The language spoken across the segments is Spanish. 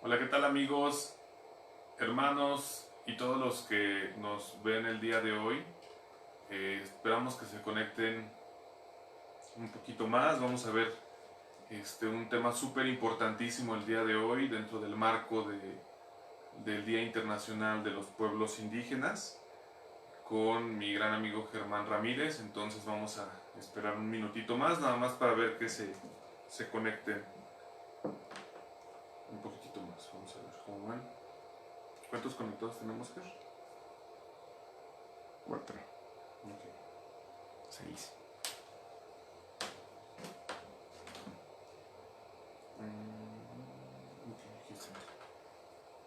Hola, ¿qué tal amigos, hermanos y todos los que nos ven el día de hoy? Esperamos que se conecten un poquito más. Vamos a ver un tema súper importantísimo el día de hoy dentro del marco del Día Internacional de los Pueblos Indígenas con mi gran amigo Germán Ramírez. Entonces vamos a esperar un minutito más, nada más para ver que se conecten un poquitito más. Vamos a ver cómo van. ¿Cuántos conectados tenemos, Ger? Cuatro, Ok. 6. Ok, aquí está.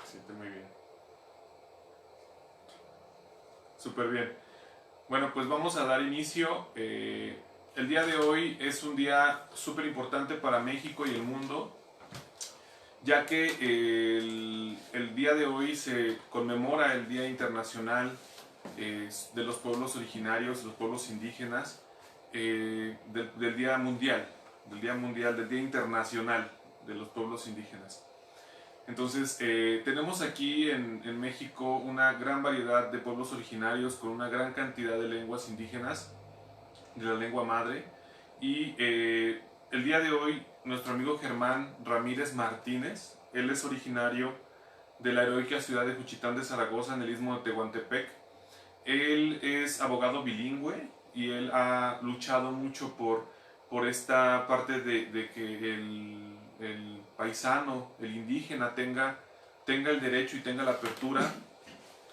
Se siente muy bien. Súper bien. Bueno, pues vamos a dar inicio. El día de hoy es un día súper importante para México y el mundo, ya que el día de hoy se conmemora el Día Internacional de los Pueblos Originarios, los pueblos indígenas, del Día Mundial, del Día Internacional de los Pueblos Indígenas. Entonces, tenemos aquí en México una gran variedad de pueblos originarios con una gran cantidad de lenguas indígenas, de la lengua madre. Y el día de hoy, nuestro amigo Germán Ramírez Martínez, él es originario de la heroica ciudad de Juchitán de Zaragoza, en el istmo de Tehuantepec. Él es abogado bilingüe y él ha luchado mucho por esta parte de que el paisano, el indígena, tenga el derecho y tenga la apertura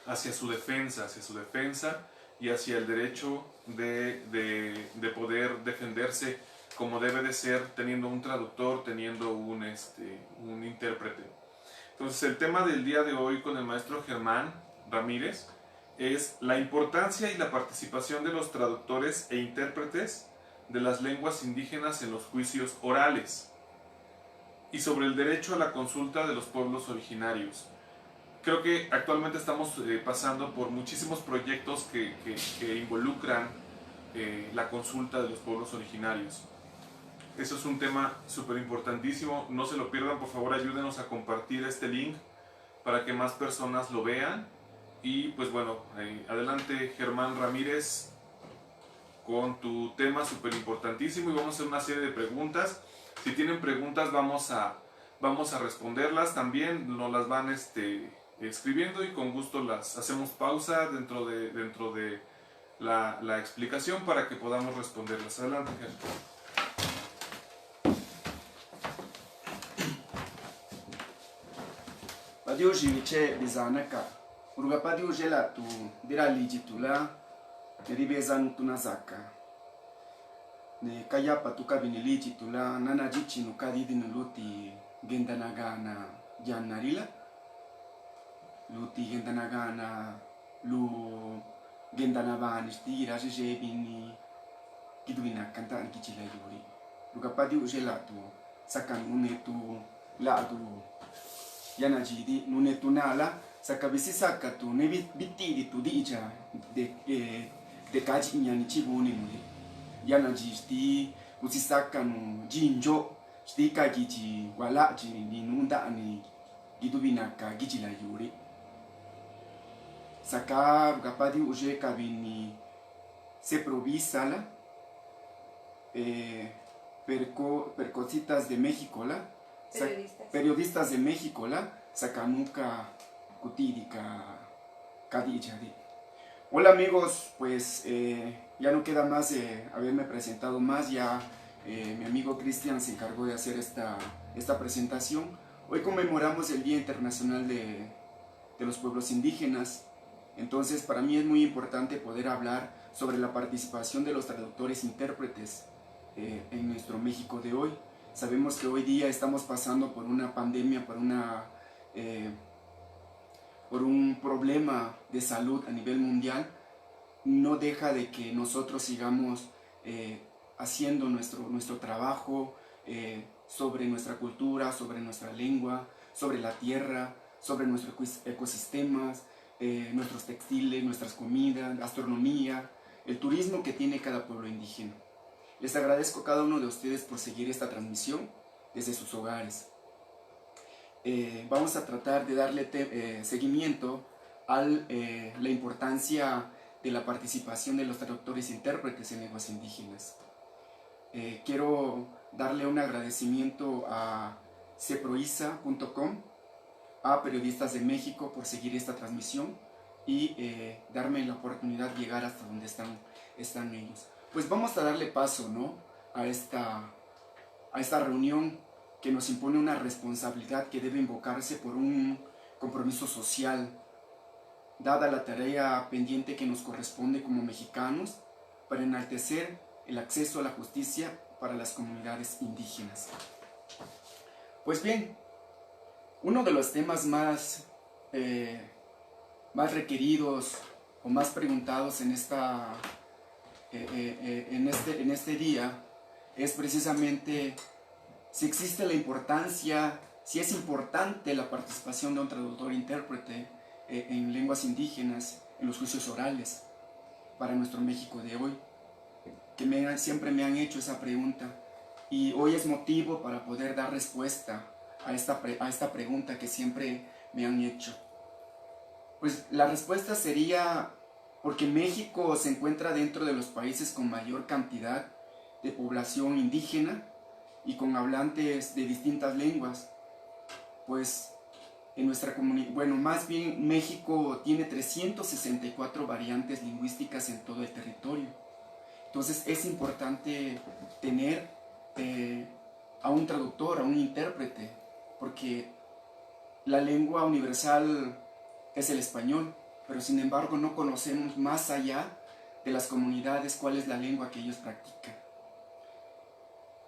hacia su defensa y hacia el derecho de poder defenderse como debe de ser, teniendo un traductor, teniendo un intérprete. Entonces el tema del día de hoy con el maestro Germán Ramírez es la importancia y la participación de los traductores e intérpretes de las lenguas indígenas en los juicios orales y sobre el derecho a la consulta de los pueblos originarios. Creo que actualmente estamos pasando por muchísimos proyectos que involucran la consulta de los pueblos originarios. Eso es un tema súper importantísimo, no se lo pierdan, por favor ayúdenos a compartir este link para que más personas lo vean. Y pues bueno, adelante Germán Ramírez con tu tema súper importantísimo y vamos a hacer una serie de preguntas. Si tienen preguntas vamos a responderlas, también nos las van escribiendo y con gusto las hacemos pausa dentro de la explicación para que podamos responderlas. Adelante, Germán. Padio jiviche bizanaka. Uruga padio jela tu dira ligitula. Neribezan tunazaka. Ne kaya patuka binilitula nana jichi no kadidi luti gendanagana janarila. Luti gendanagana lu gendanavani stira jebini kidwina kantaan kichila yuri. Uruga padio jela tu sakan unetu la tu yana jidi nune tunala sakabisi sakatu ne bitidi tu dicha de kaji nyani chibuni muli yana jisti usisaka no jinjo sti kaji wala ji ni nunda ni gidubina ka gijila yuri saka gapadi uje kabini se provisala percocitas de México la periodistas de México la Sacanuca Cutídica Cadichadi. Hola amigos, pues ya no queda más de haberme presentado más, ya mi amigo Cristian se encargó de hacer esta presentación. Hoy conmemoramos el Día Internacional de los Pueblos Indígenas, entonces para mí es muy importante poder hablar sobre la participación de los traductores e intérpretes en nuestro México de hoy. Sabemos que hoy día estamos pasando por una pandemia, por un problema de salud a nivel mundial. No deja de que nosotros sigamos haciendo nuestro trabajo sobre nuestra cultura, sobre nuestra lengua, sobre la tierra, sobre nuestros ecosistemas, nuestros textiles, nuestras comidas, gastronomía, el turismo que tiene cada pueblo indígena. Les agradezco a cada uno de ustedes por seguir esta transmisión desde sus hogares. vamos a tratar de darle seguimiento a la importancia de la participación de los traductores e intérpretes en lenguas indígenas. Quiero darle un agradecimiento a ceproisa.com, a Periodistas de México por seguir esta transmisión y darme la oportunidad de llegar hasta donde están ellos. Pues vamos a darle paso, ¿no?, a esta reunión que nos impone una responsabilidad que debe invocarse por un compromiso social, dada la tarea pendiente que nos corresponde como mexicanos para enaltecer el acceso a la justicia para las comunidades indígenas. Pues bien, uno de los temas más requeridos o más preguntados en este día es precisamente si existe la importancia, si es importante la participación de un traductor e intérprete en lenguas indígenas en los juicios orales para nuestro México de hoy, que siempre me han hecho esa pregunta, y hoy es motivo para poder dar respuesta a esta pregunta que siempre me han hecho. Pues la respuesta sería porque México se encuentra dentro de los países con mayor cantidad de población indígena y con hablantes de distintas lenguas. Pues en nuestra comunidad, bueno, más bien México tiene 364 variantes lingüísticas en todo el territorio. Entonces es importante tener a un traductor, a un intérprete, porque la lengua universal es el español, pero sin embargo no conocemos más allá de las comunidades cuál es la lengua que ellos practican.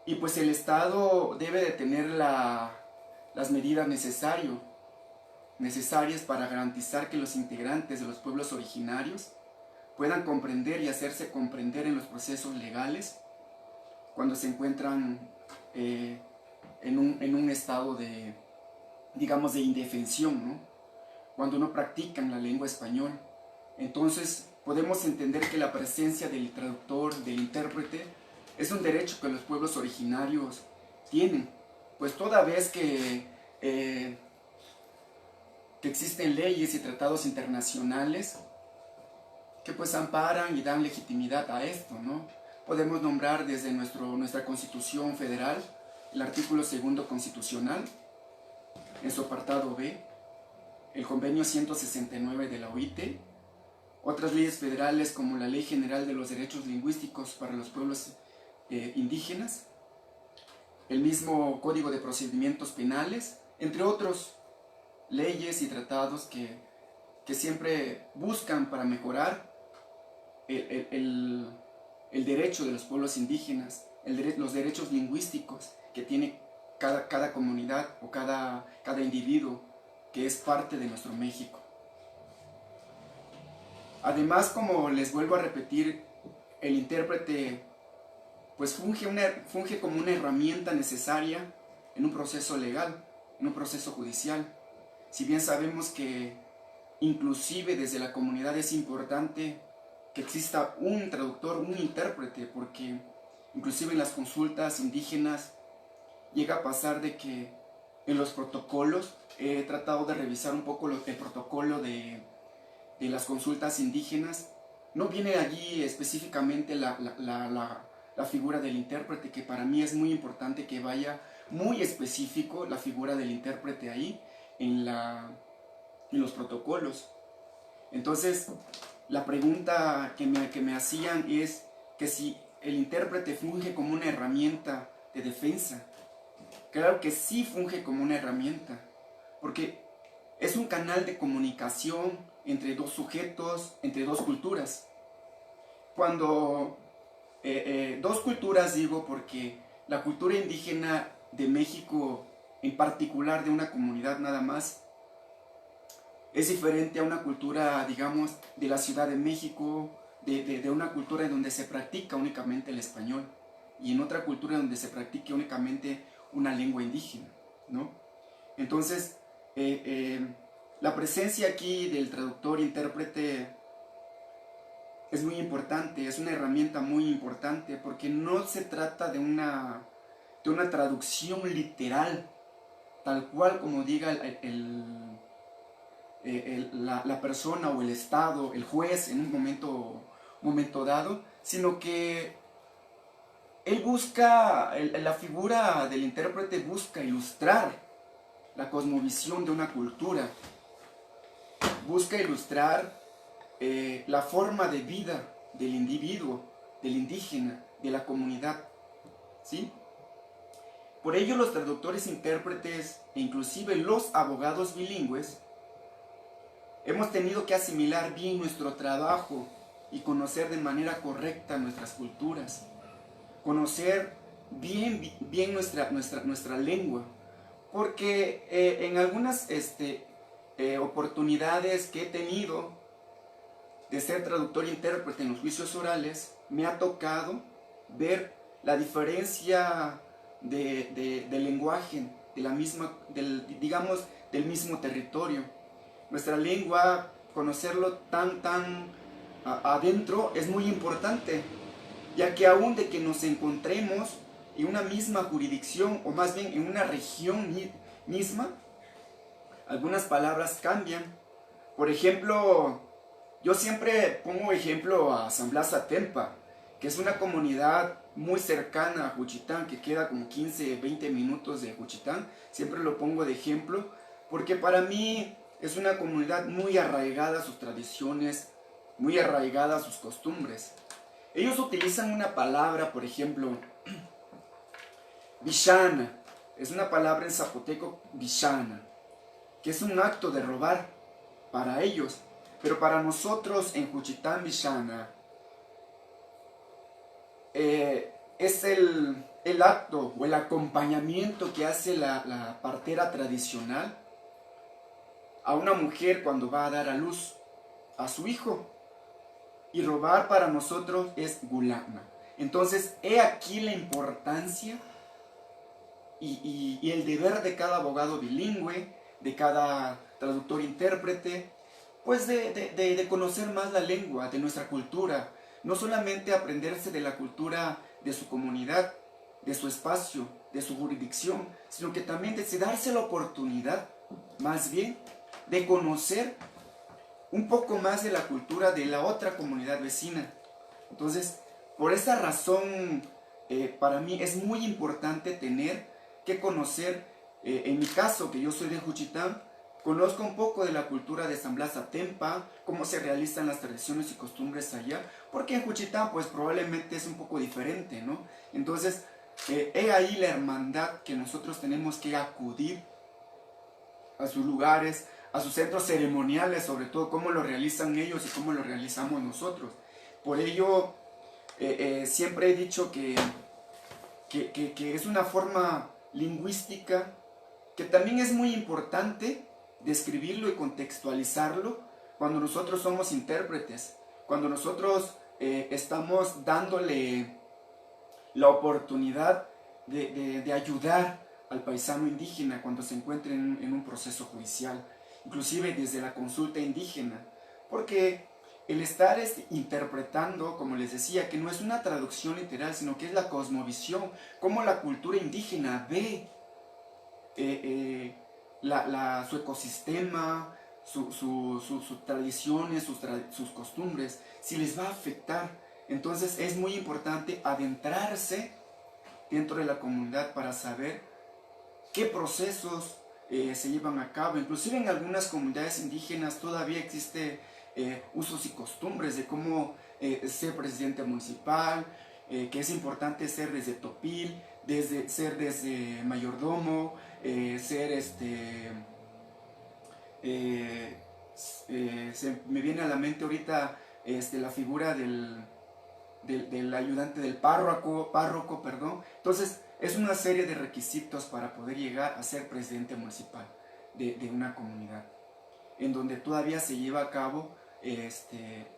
Y pues el Estado debe de tener las medidas necesarias para garantizar que los integrantes de los pueblos originarios puedan comprender y hacerse comprender en los procesos legales cuando se encuentran en un estado de, digamos, de indefensión, ¿no?, cuando no practican la lengua español. Entonces podemos entender que la presencia del traductor, del intérprete, es un derecho que los pueblos originarios tienen, pues toda vez que existen leyes y tratados internacionales que pues amparan y dan legitimidad a esto, ¿no? Podemos nombrar desde nuestra Constitución Federal, el artículo 2 constitucional, en su apartado B, el convenio 169 de la OIT, otras leyes federales como la Ley General de los Derechos Lingüísticos para los Pueblos Indígenas, el mismo Código de Procedimientos Penales, entre otros leyes y tratados que siempre buscan para mejorar el derecho de los pueblos indígenas, los derechos lingüísticos que tiene cada comunidad o cada individuo que es parte de nuestro México. Además, como les vuelvo a repetir, el intérprete pues funge como una herramienta necesaria en un proceso legal, en un proceso judicial. Si bien sabemos que inclusive desde la comunidad es importante que exista un traductor, un intérprete, porque inclusive en las consultas indígenas llega a pasar de que en los protocolos, he tratado de revisar un poco el protocolo de las consultas indígenas, no viene allí específicamente la figura del intérprete, que para mí es muy importante que vaya muy específico la figura del intérprete ahí en los protocolos. Entonces, la pregunta que me hacían es que si el intérprete funge como una herramienta de defensa. Claro que sí funge como una herramienta, porque es un canal de comunicación entre dos sujetos, entre dos culturas. Cuando dos culturas, digo, porque la cultura indígena de México, en particular de una comunidad nada más, es diferente a una cultura, digamos, de la Ciudad de México, de una cultura en donde se practica únicamente el español, y en otra cultura donde se practique únicamente una lengua indígena, ¿no? Entonces, la presencia aquí del traductor e intérprete es muy importante, es una herramienta muy importante, porque no se trata de una traducción literal tal cual como diga la persona o el Estado, el juez en un momento dado, sino que él busca, la figura del intérprete busca ilustrar la cosmovisión de una cultura, busca ilustrar la forma de vida del individuo, del indígena, de la comunidad, ¿sí? Por ello los traductores, intérpretes e inclusive los abogados bilingües hemos tenido que asimilar bien nuestro trabajo y conocer de manera correcta nuestras culturas, conocer bien nuestra lengua, porque en algunas oportunidades que he tenido de ser traductor e intérprete en los juicios orales, me ha tocado ver la diferencia de lenguaje, digamos, del mismo territorio. Nuestra lengua, conocerlo tan adentro es muy importante, ya que aún de que nos encontremos en una misma jurisdicción, o más bien en una región misma, algunas palabras cambian. Por ejemplo, yo siempre pongo ejemplo a San Blas Atempa, que es una comunidad muy cercana a Juchitán, que queda como 15, 20 minutos de Juchitán. Siempre lo pongo de ejemplo, porque para mí es una comunidad muy arraigada a sus tradiciones, muy arraigada a sus costumbres. Ellos utilizan una palabra, por ejemplo, vishana. Es una palabra en zapoteco, vishana, que es un acto de robar para ellos. Pero para nosotros en Juchitán, vishana, es el acto o el acompañamiento que hace la partera tradicional a una mujer cuando va a dar a luz a su hijo. Y robar para nosotros es gulama. Entonces, he aquí la importancia y el deber de cada abogado bilingüe, de cada traductor-intérprete, pues de conocer más la lengua, de nuestra cultura. No solamente aprenderse de la cultura de su comunidad, de su espacio, de su jurisdicción, sino que también de darse la oportunidad, más bien, de conocer un poco más de la cultura de la otra comunidad vecina. Entonces, por esa razón, para mí es muy importante tener que conocer, en mi caso, que yo soy de Juchitán, conozco un poco de la cultura de San Blas Atempa, cómo se realizan las tradiciones y costumbres allá, porque en Juchitán pues probablemente es un poco diferente, ¿no? Entonces, he ahí la hermandad que nosotros tenemos que acudir a sus lugares, a sus centros ceremoniales, sobre todo cómo lo realizan ellos y cómo lo realizamos nosotros. Por ello, siempre he dicho que es una forma lingüística que también es muy importante describirlo y contextualizarlo cuando nosotros somos intérpretes, cuando nosotros estamos dándole la oportunidad de ayudar al paisano indígena cuando se encuentre en un proceso judicial, inclusive desde la consulta indígena, porque el estar interpretando, como les decía, que no es una traducción literal, sino que es la cosmovisión, cómo la cultura indígena ve su ecosistema, sus tradiciones, sus costumbres, si les va a afectar. Entonces es muy importante adentrarse dentro de la comunidad para saber qué procesos se llevan a cabo. Inclusive en algunas comunidades indígenas todavía existe usos y costumbres de cómo ser presidente municipal, que es importante ser desde topil, ser desde mayordomo, me viene a la mente ahorita la figura del ayudante del párroco, perdón. Entonces, es una serie de requisitos para poder llegar a ser presidente municipal de una comunidad, en donde todavía se lleva a cabo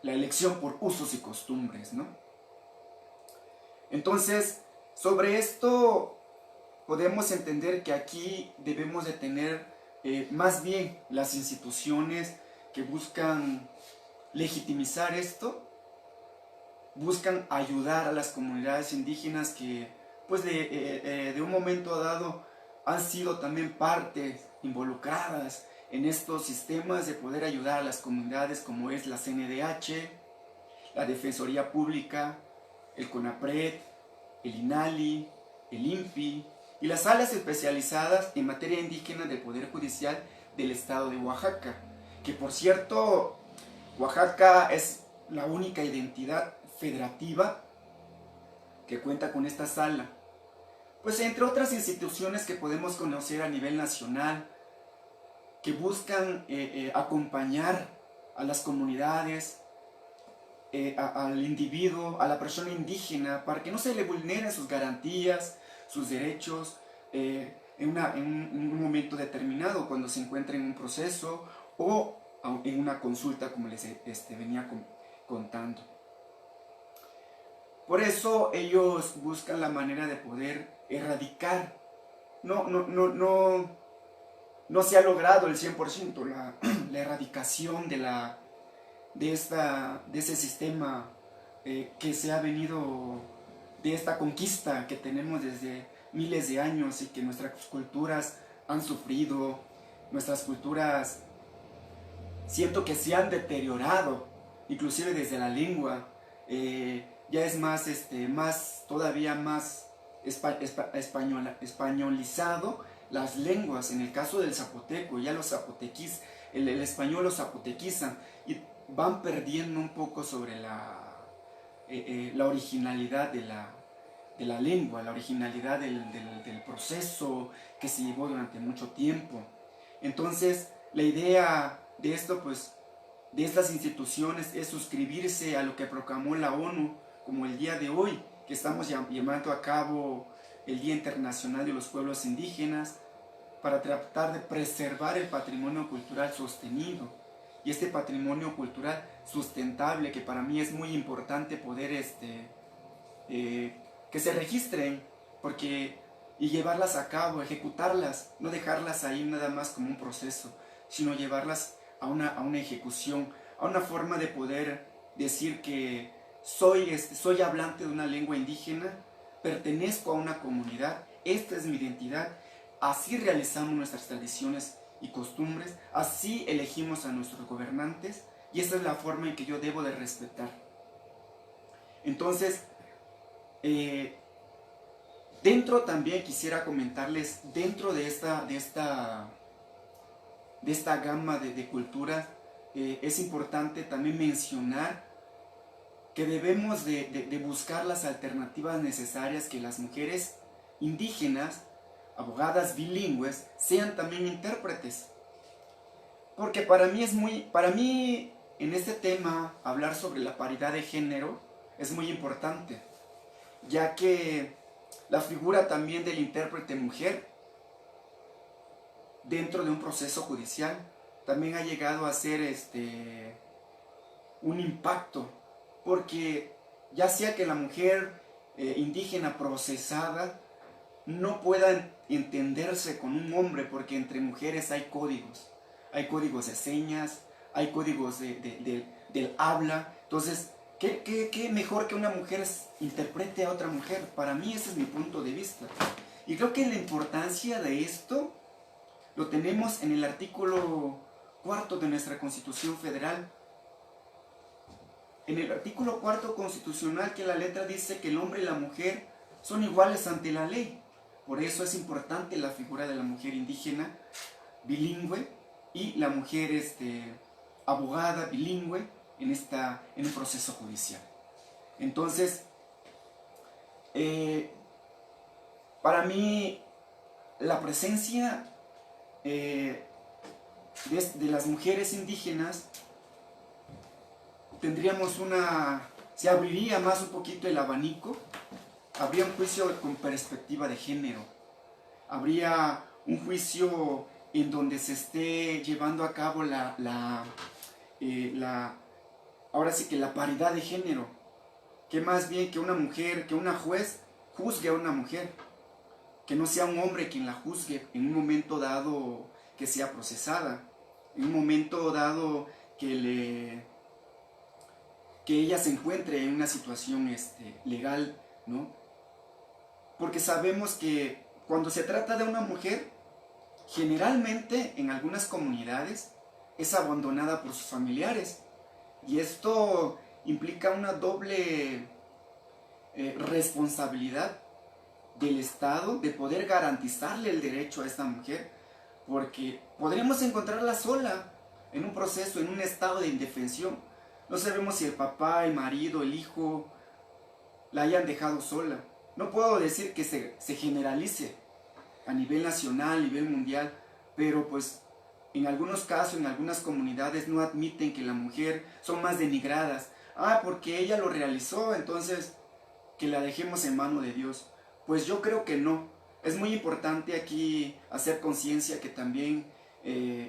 la elección por usos y costumbres, ¿no? Entonces, sobre esto podemos entender que aquí debemos de tener más bien las instituciones que buscan legitimizar esto, buscan ayudar a las comunidades indígenas que pues de un momento dado han sido también partes involucradas en estos sistemas de poder ayudar a las comunidades, como es la CNDH, la Defensoría Pública, el CONAPRED, el INALI, el INPI y las salas especializadas en materia indígena del Poder Judicial del Estado de Oaxaca, que por cierto, Oaxaca es la única identidad federativa que cuenta con esta sala. Pues entre otras instituciones que podemos conocer a nivel nacional, que buscan acompañar a las comunidades, al individuo, a la persona indígena, para que no se le vulneren sus garantías, sus derechos, en un momento determinado, cuando se encuentra en un proceso o en una consulta, como les venía contando. Por eso ellos buscan la manera de poder erradicar. No se ha logrado el 100% la erradicación de ese sistema que se ha venido, de esta conquista que tenemos desde miles de años y que nuestras culturas han sufrido. Nuestras culturas siento que se han deteriorado, inclusive desde la lengua. Ya es todavía más españolizado las lenguas. En el caso del zapoteco, ya los zapotequis, el español lo zapotequizan y van perdiendo un poco sobre la originalidad de la lengua, la originalidad del proceso que se llevó durante mucho tiempo. Entonces, la idea de esto, pues, de estas instituciones es suscribirse a lo que proclamó la ONU, como el día de hoy, que estamos llevando a cabo el Día Internacional de los Pueblos Indígenas, para tratar de preservar el patrimonio cultural sostenido. Y este patrimonio cultural sustentable, que para mí es muy importante poder que se registren, y llevarlas a cabo, ejecutarlas, no dejarlas ahí nada más como un proceso, sino llevarlas a una ejecución, a una forma de poder decir que soy hablante de una lengua indígena, pertenezco a una comunidad, esta es mi identidad, así realizamos nuestras tradiciones y costumbres, así elegimos a nuestros gobernantes, y esta es la forma en que yo debo de respetar. Entonces, dentro también quisiera comentarles, dentro de esta gama de culturas, es importante también mencionar que debemos de buscar las alternativas necesarias, que las mujeres indígenas, abogadas bilingües, sean también intérpretes. Porque para mí en este tema, hablar sobre la paridad de género es muy importante, ya que la figura también del intérprete mujer dentro de un proceso judicial también ha llegado a ser un impacto, porque ya sea que la mujer indígena procesada no pueda entenderse con un hombre, porque entre mujeres hay códigos de señas, hay códigos del habla. Entonces, ¿qué mejor que una mujer interprete a otra mujer? Para mí ese es mi punto de vista. Y creo que la importancia de esto lo tenemos en el artículo 4 de nuestra Constitución Federal. En el artículo 4 constitucional, que la letra dice que el hombre y la mujer son iguales ante la ley. Por eso es importante la figura de la mujer indígena bilingüe y la mujer abogada bilingüe en un proceso judicial. Entonces, para mí, la presencia de las mujeres indígenas, se abriría más un poquito el abanico, habría un juicio con perspectiva de género, habría un juicio en donde se esté llevando a cabo ahora sí que la paridad de género, que más bien que una juez juzgue a una mujer, que no sea un hombre quien la juzgue en un momento dado que sea procesada, en un momento dado que ella se encuentre en una situación legal, ¿no? Porque sabemos que cuando se trata de una mujer, generalmente en algunas comunidades es abandonada por sus familiares. Y esto implica una doble responsabilidad del Estado de poder garantizarle el derecho a esta mujer, porque podremos encontrarla sola en un proceso, en un estado de indefensión. No sabemos si el papá, el marido, el hijo la hayan dejado sola. No puedo decir que se generalice a nivel nacional, a nivel mundial, pero pues en algunos casos, en algunas comunidades no admiten que la mujer son más denigradas. Ah, porque ella lo realizó, entonces que la dejemos en mano de Dios. Pues yo creo que no. Es muy importante aquí hacer conciencia que también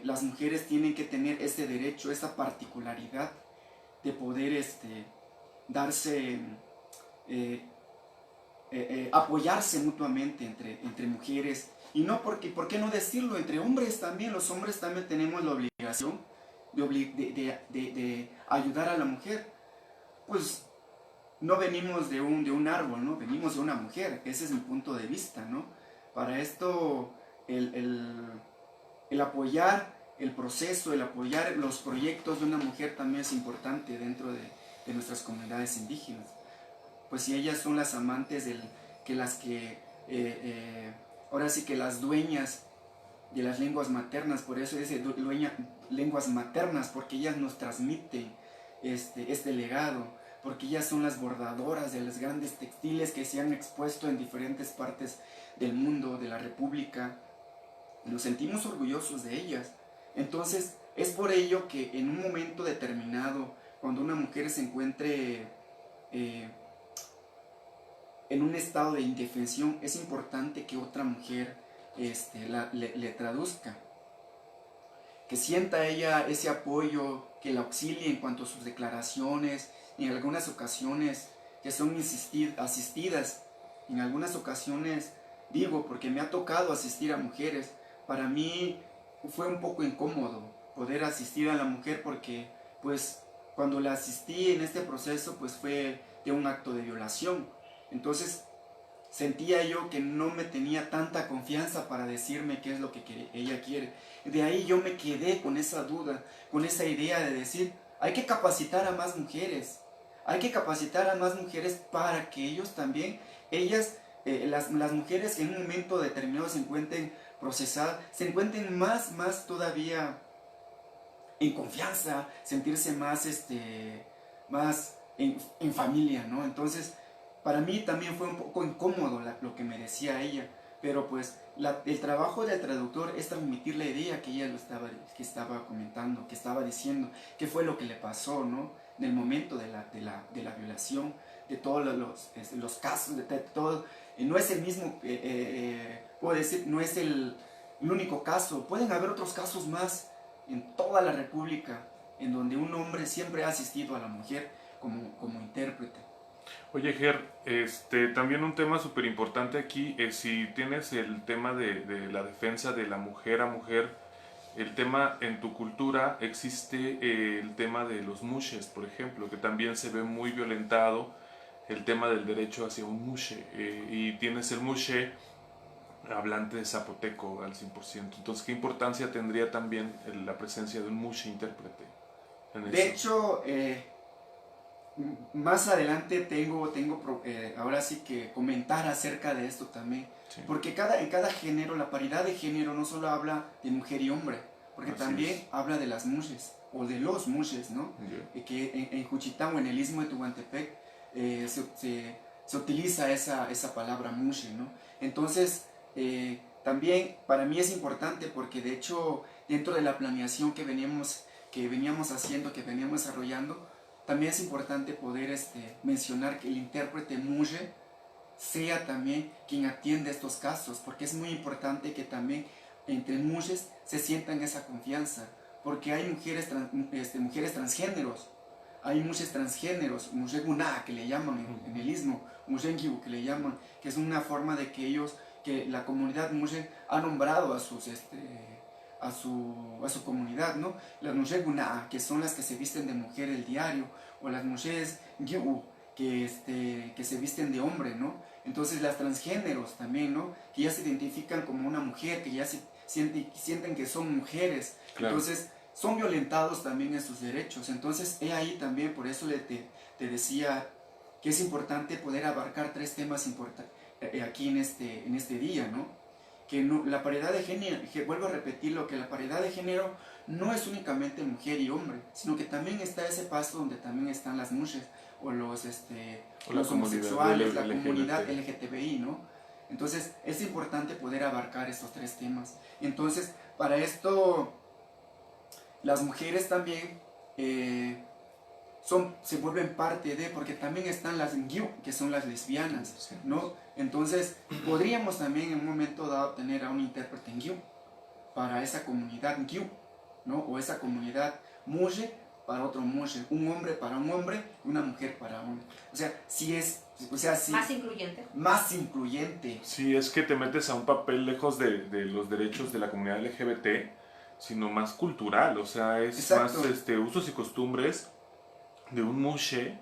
las mujeres tienen que tener ese derecho, esa particularidad de poder darse, apoyarse mutuamente entre mujeres. Y no porque, ¿por qué no decirlo? Entre hombres también, los hombres también tenemos la obligación de ayudar a la mujer. Pues no venimos de un árbol, ¿no? Venimos de una mujer. Ese es mi punto de vista, ¿no? Para esto, el apoyar el proceso, el apoyar los proyectos de una mujer también es importante dentro de nuestras comunidades indígenas. Pues si ellas son las amantes, ahora sí que las dueñas de las lenguas maternas, por eso dice lenguas maternas, porque ellas nos transmiten este legado, porque ellas son las bordadoras de los grandes textiles que se han expuesto en diferentes partes del mundo, de la República. Nos sentimos orgullosos de ellas. Entonces, es por ello que en un momento determinado, cuando una mujer se encuentre en un estado de indefensión, es importante que otra mujer le traduzca, que sienta ella ese apoyo, que la auxilie en cuanto a sus declaraciones, en algunas ocasiones que son asistidas, en algunas ocasiones, digo, porque me ha tocado asistir a mujeres, para mí fue un poco incómodo poder asistir a la mujer porque, pues, cuando la asistí en este proceso, pues fue de un acto de violación. Entonces, sentía yo que no me tenía tanta confianza para decirme qué es lo que ella quiere. De ahí yo me quedé con esa duda, con esa idea de decir, hay que capacitar a más mujeres. Hay que capacitar a más mujeres para que ellos también, las mujeres que en un momento determinado se encuentren procesadas, se encuentren más todavía en confianza, sentirse más en familia, ¿no? Entonces, para mí también fue un poco incómodo lo que me decía ella, pero pues el trabajo del traductor es transmitir la idea que ella que estaba comentando, que estaba diciendo, qué fue lo que le pasó, ¿no? En el momento de la violación, de todos los casos, de todo. No es el mismo, puedo decir, no es el único caso. Pueden haber otros casos más en toda la República, en donde un hombre siempre ha asistido a la mujer como intérprete. Oye, Ger, también un tema súper importante aquí es si tienes el tema de la defensa de la mujer a mujer, el tema en tu cultura existe el tema de los mushes, por ejemplo, que también se ve muy violentado el tema del derecho hacia un mushe, y tienes el mushe hablante de zapoteco al 100%. Entonces, ¿qué importancia tendría también la presencia de un mushe intérprete en eso? De hecho, más adelante tengo ahora sí que comentar acerca de esto también. Sí. Porque en cada género, la paridad de género no solo habla de mujer y hombre, porque así también habla de las mushes, o de los mushes, ¿no? Yeah. Que en Juchitán o en el istmo de Tehuantepec se utiliza esa palabra mushe, ¿no? Entonces, también para mí es importante porque de hecho dentro de la planeación que veníamos haciendo, que veníamos desarrollando, también es importante poder mencionar que el intérprete mushe sea también quien atiende estos casos, porque es muy importante que también entre mushes se sientan esa confianza, porque hay mujeres transgéneros, hay mushes transgéneros, mushe guná que le llaman en el istmo, mushe ngibu que le llaman, que es una forma de que la comunidad mushe ha nombrado a su comunidad, ¿no? Las mushes guná, que son las que se visten de mujer el diario, o las mushes ngibu, que se visten de hombre, ¿no? Entonces las transgéneros también, ¿no? Que ya se identifican como una mujer, que ya se sienten que son mujeres. Claro. Entonces son violentados también en sus derechos. Entonces ahí también, por eso te decía que es importante poder abarcar tres temas aquí en este día, ¿no? Que no, la paridad de género, vuelvo a repetirlo, que la paridad de género no es únicamente mujer y hombre, sino que también está ese paso donde también están las mujeres o los homosexuales, la comunidad LGTBI, ¿no? Entonces es importante poder abarcar estos tres temas. Entonces, para esto, las mujeres también se vuelven parte de, porque también están las NGIU, que son las lesbianas, ¿no? Entonces, podríamos también en un momento dado tener a un intérprete NGIU para esa comunidad NGIU, ¿no? O esa comunidad muje para otro muje, un hombre para un hombre, una mujer para un... O sea, sí. Más incluyente. Más incluyente. Sí, es que te metes a un papel lejos de los derechos de la comunidad LGBT, sino más cultural, o sea, es Exacto. más usos y costumbres de un mushe,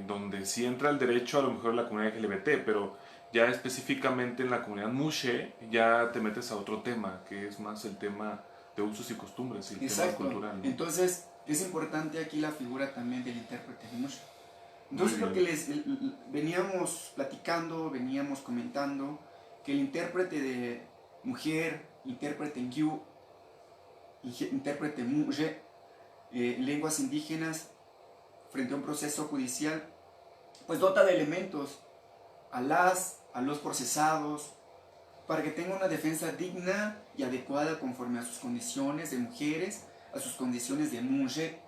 donde sí entra el derecho a lo mejor de la comunidad LGBT, pero ya específicamente en la comunidad mushe ya te metes a otro tema, que es más el tema de usos y costumbres y el Exacto. tema cultural, ¿no? Entonces, es importante aquí la figura también del intérprete mushe. Entonces, lo que veníamos platicando, veníamos comentando, que el intérprete de mujer, intérprete NGIU, intérprete mushe, lenguas indígenas, frente a un proceso judicial, pues dota de elementos a los procesados, para que tengan una defensa digna y adecuada conforme a sus condiciones de mujeres, a sus condiciones de mujer,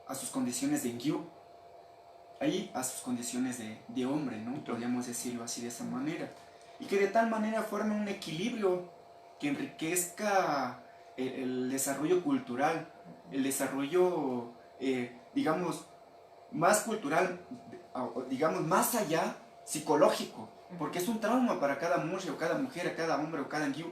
a sus condiciones de NGIU, ahí a sus condiciones de hombre, ¿no? Podríamos decirlo así de esa manera. Y que de tal manera forme un equilibrio que enriquezca el desarrollo cultural, el desarrollo, digamos, más cultural, digamos, más allá, psicológico, porque es un trauma para cada mujer o cada mujer, cada hombre o cada NGIU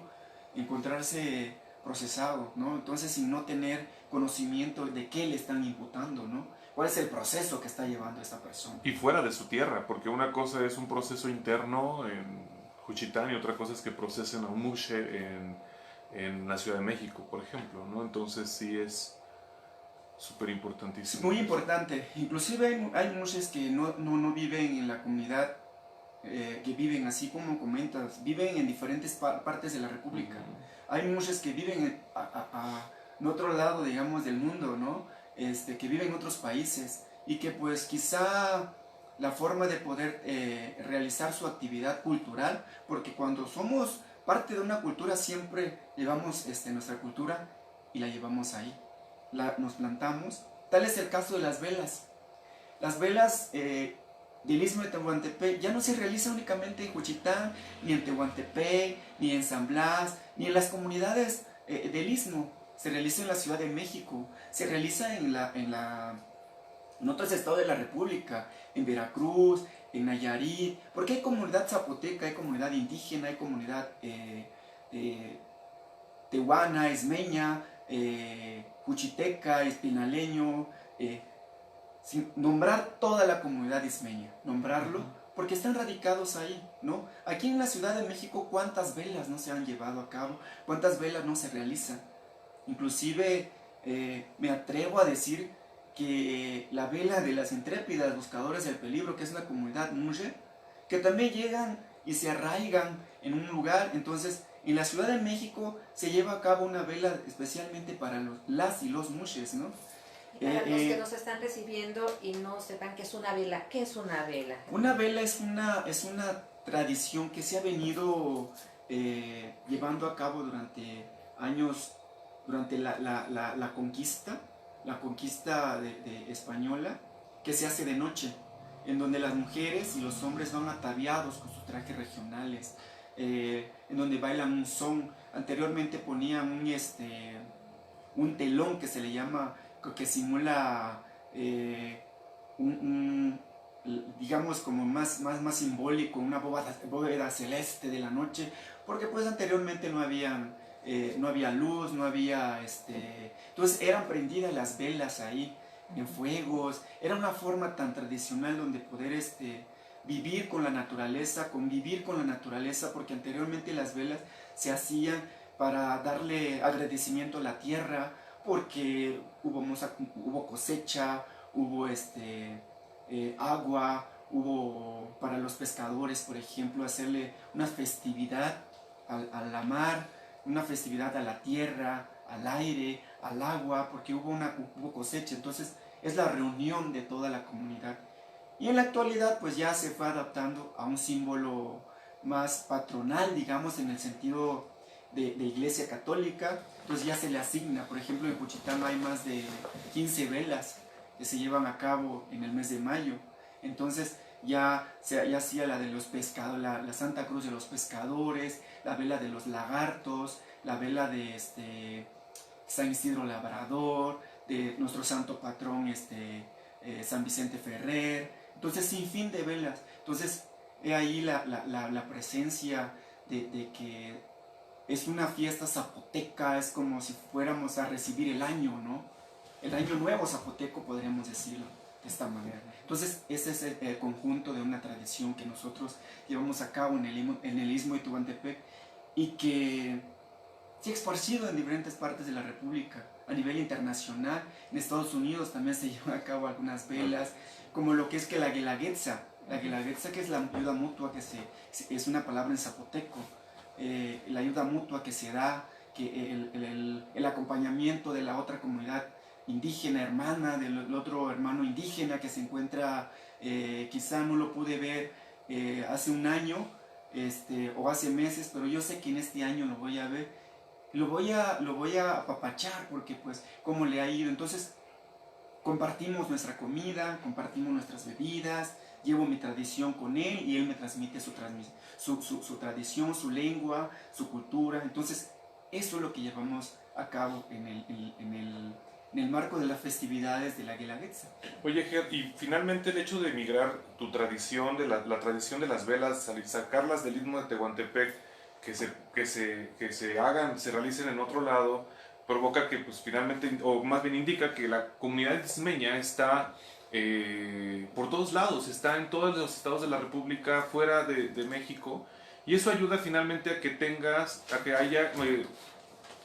encontrarse procesado, ¿no? Entonces, sin no tener conocimiento de qué le están imputando, ¿no? ¿Cuál es el proceso que está llevando esta persona? Y fuera de su tierra, porque una cosa es un proceso interno en Juchitán y otra cosa es que procesen a un mushe en la Ciudad de México, por ejemplo, ¿no? Entonces sí es súper importantísimo. Es muy importante. Inclusive hay mushes que no viven en la comunidad, que viven así como comentas, viven en diferentes partes de la República. Hay mushes que viven en otro lado, digamos, del mundo, ¿no? Que viven en otros países y que pues quizá la forma de poder realizar su actividad cultural, porque cuando somos parte de una cultura siempre llevamos nuestra cultura y la llevamos ahí, nos plantamos. Tal es el caso de las velas. Las velas del Istmo de Tehuantepec ya no se realizan únicamente en Juchitán, ni en Tehuantepec, ni en San Blas, ni en las comunidades del Istmo. Se realiza en la Ciudad de México, se realiza en otros estados de la República, en Veracruz, en Nayarit, porque hay comunidad zapoteca, hay comunidad indígena, hay comunidad tehuana, ismeña, juchiteca, espinaleño, sin nombrar toda la comunidad ismeña, nombrarlo, porque están radicados ahí, ¿no? Aquí en la Ciudad de México, ¿cuántas velas no se han llevado a cabo? ¿Cuántas velas no se realizan? Inclusive me atrevo a decir que la vela de las intrépidas buscadoras del peligro, que es una comunidad mushe, que también llegan y se arraigan en un lugar. Entonces, en la Ciudad de México se lleva a cabo una vela especialmente para las y los mushes, ¿no? Y para los que nos están recibiendo y no sepan qué es una vela, ¿qué es una vela? Una vela es una tradición que se ha venido llevando a cabo durante años, durante la conquista española, que se hace de noche, en donde las mujeres y los hombres van ataviados con sus trajes regionales, en donde bailan un son. Anteriormente ponían un telón que se le llama, que simula digamos como más simbólico, una bóveda celeste de la noche, porque pues anteriormente no había luz, no había entonces eran prendidas las velas ahí en fuegos. Era una forma tan tradicional donde poder vivir con la naturaleza, convivir con la naturaleza, porque anteriormente las velas se hacían para darle agradecimiento a la tierra, porque hubo cosecha, hubo agua, hubo para los pescadores, por ejemplo, hacerle una festividad a la mar, una festividad a la tierra, al aire, al agua, porque hubo cosecha. Entonces es la reunión de toda la comunidad. Y en la actualidad pues ya se fue adaptando a un símbolo más patronal, digamos, en el sentido de iglesia católica. Entonces ya se le asigna, por ejemplo, en Juchitán hay más de 15 velas que se llevan a cabo en el mes de mayo. Entonces ya hacía la de los pescadores, la Santa Cruz de los Pescadores, la vela de los lagartos, la vela de San Isidro Labrador, de nuestro santo patrón San Vicente Ferrer. Entonces, sin fin de velas. Entonces, he ahí la presencia de que es una fiesta zapoteca, es como si fuéramos a recibir el año, ¿no? El año nuevo zapoteco, podríamos decirlo de esta manera. Entonces, ese es el conjunto de una tradición que nosotros llevamos a cabo en el Istmo de Tehuantepec y que se ha esparcido en diferentes partes de la República. A nivel internacional, en Estados Unidos también se llevan a cabo algunas velas, como lo que es que la guelaguetza, que es la ayuda mutua, es una palabra en zapoteco, la ayuda mutua que se da, que el acompañamiento de la otra comunidad indígena, hermana, del otro hermano indígena que se encuentra, quizá no lo pude ver hace un año o hace meses, pero yo sé que en este año lo voy a ver, lo voy a apapachar porque pues cómo le ha ido. Entonces compartimos nuestra comida, compartimos nuestras bebidas, llevo mi tradición con él y él me transmite su tradición, su lengua, su cultura. Entonces eso es lo que llevamos a cabo en el marco de las festividades de la Guelaguetza. Oye, Ger, y finalmente el hecho de migrar tu tradición, de la tradición de las velas, sacarlas del Istmo de Tehuantepec, que se realicen en otro lado, provoca que pues finalmente, o más bien indica que la comunidad ismeña está por todos lados, está en todos los estados de la República, fuera de México, y eso ayuda finalmente a que haya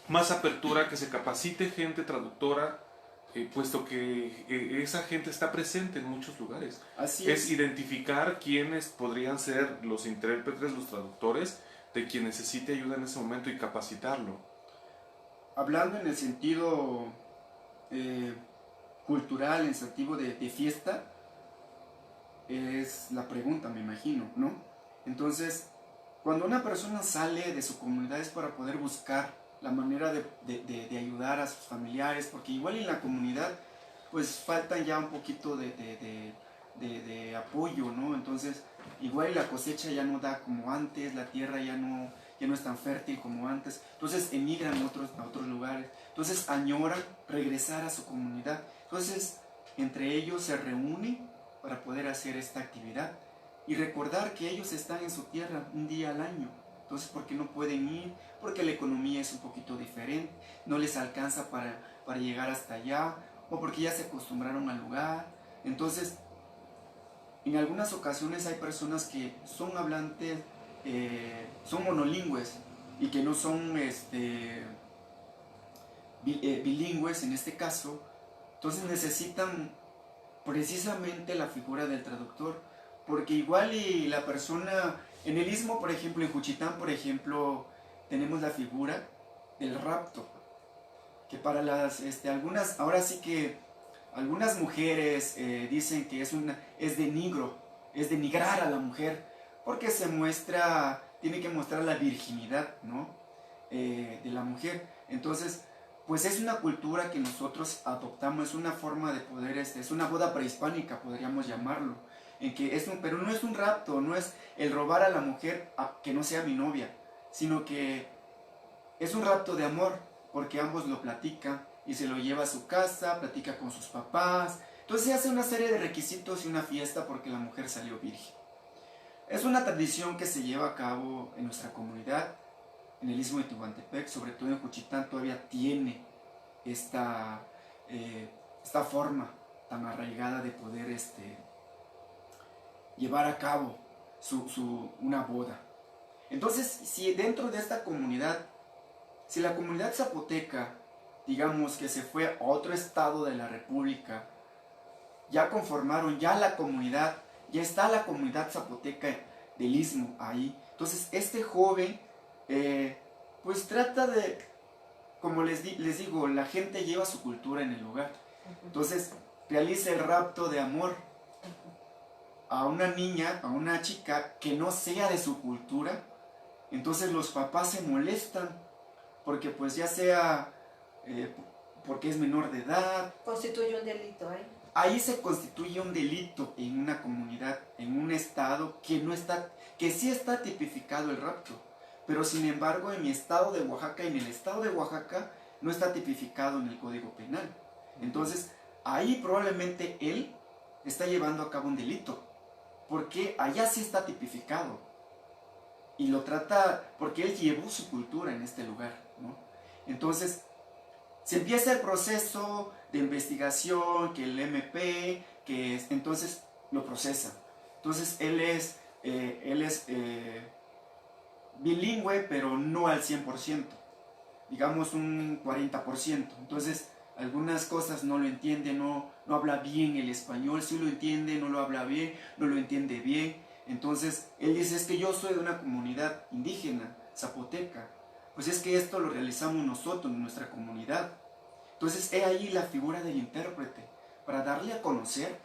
más apertura, que se capacite gente traductora, puesto que esa gente está presente en muchos lugares. Así es. Es identificar quiénes podrían ser los intérpretes, los traductores, de quien necesite ayuda en ese momento y capacitarlo. Hablando en el sentido cultural, en el sentido de fiesta, es la pregunta, me imagino, ¿no? Entonces, cuando una persona sale de su comunidad es para poder buscar la manera de ayudar a sus familiares, porque igual en la comunidad pues faltan ya un poquito de apoyo, ¿no? Entonces igual la cosecha ya no da como antes, la tierra ya no es tan fértil como antes, entonces emigran a otros lugares, entonces añoran regresar a su comunidad, entonces entre ellos se reúnen para poder hacer esta actividad y recordar que ellos están en su tierra un día al año. Entonces, ¿por qué no pueden ir? Porque la economía es un poquito diferente, no les alcanza para llegar hasta allá, o porque ya se acostumbraron al lugar. Entonces, en algunas ocasiones hay personas que son hablantes, son monolingües, y que no son bilingües en este caso. Entonces necesitan precisamente la figura del traductor, porque igual y la persona en el Istmo, por ejemplo, en Juchitán, por ejemplo, tenemos la figura del rapto, que para algunas, ahora sí que algunas mujeres dicen que es denigrar a la mujer, porque tiene que mostrar la virginidad, ¿no? De la mujer. Entonces, pues es una cultura que nosotros adoptamos, es una forma de poder, es una boda prehispánica, podríamos llamarlo, pero no es un rapto, no es el robar a la mujer que no sea mi novia, sino que es un rapto de amor, porque ambos lo platican y se lo lleva a su casa, platica con sus papás, entonces se hace una serie de requisitos y una fiesta porque la mujer salió virgen. Es una tradición que se lleva a cabo en nuestra comunidad, en el Istmo de Tehuantepec, sobre todo en Juchitán todavía tiene esta forma tan arraigada de poder llevar a cabo una boda. Entonces, si dentro de esta comunidad, si la comunidad zapoteca, digamos que se fue a otro estado de la república, ya conformaron ya la comunidad, ya está la comunidad zapoteca del Istmo ahí. Entonces este joven pues trata de, como les digo, la gente lleva su cultura en el lugar. Entonces realiza el rapto de amor a una niña, a una chica que no sea de su cultura. Entonces los papás se molestan porque pues ya sea porque es menor de edad. Constituye un delito ahí. Ahí se constituye un delito en una comunidad, en un estado que sí está tipificado el rapto, pero sin embargo en mi estado de Oaxaca, en el estado de Oaxaca, no está tipificado en el Código Penal. Entonces, ahí probablemente él está llevando a cabo un delito, porque allá sí está tipificado, y lo trata, porque él llevó su cultura en este lugar, ¿no? Entonces, se empieza el proceso de investigación, que el MP, entonces lo procesa. Entonces él es bilingüe, pero no al 100%, digamos un 40%. Entonces algunas cosas no lo entiende, no habla bien el español, sí lo entiende, no lo habla bien, no lo entiende bien. Entonces él dice, es que yo soy de una comunidad indígena, zapoteca. Pues es que esto lo realizamos nosotros en nuestra comunidad. Entonces he ahí la figura del intérprete, para darle a conocer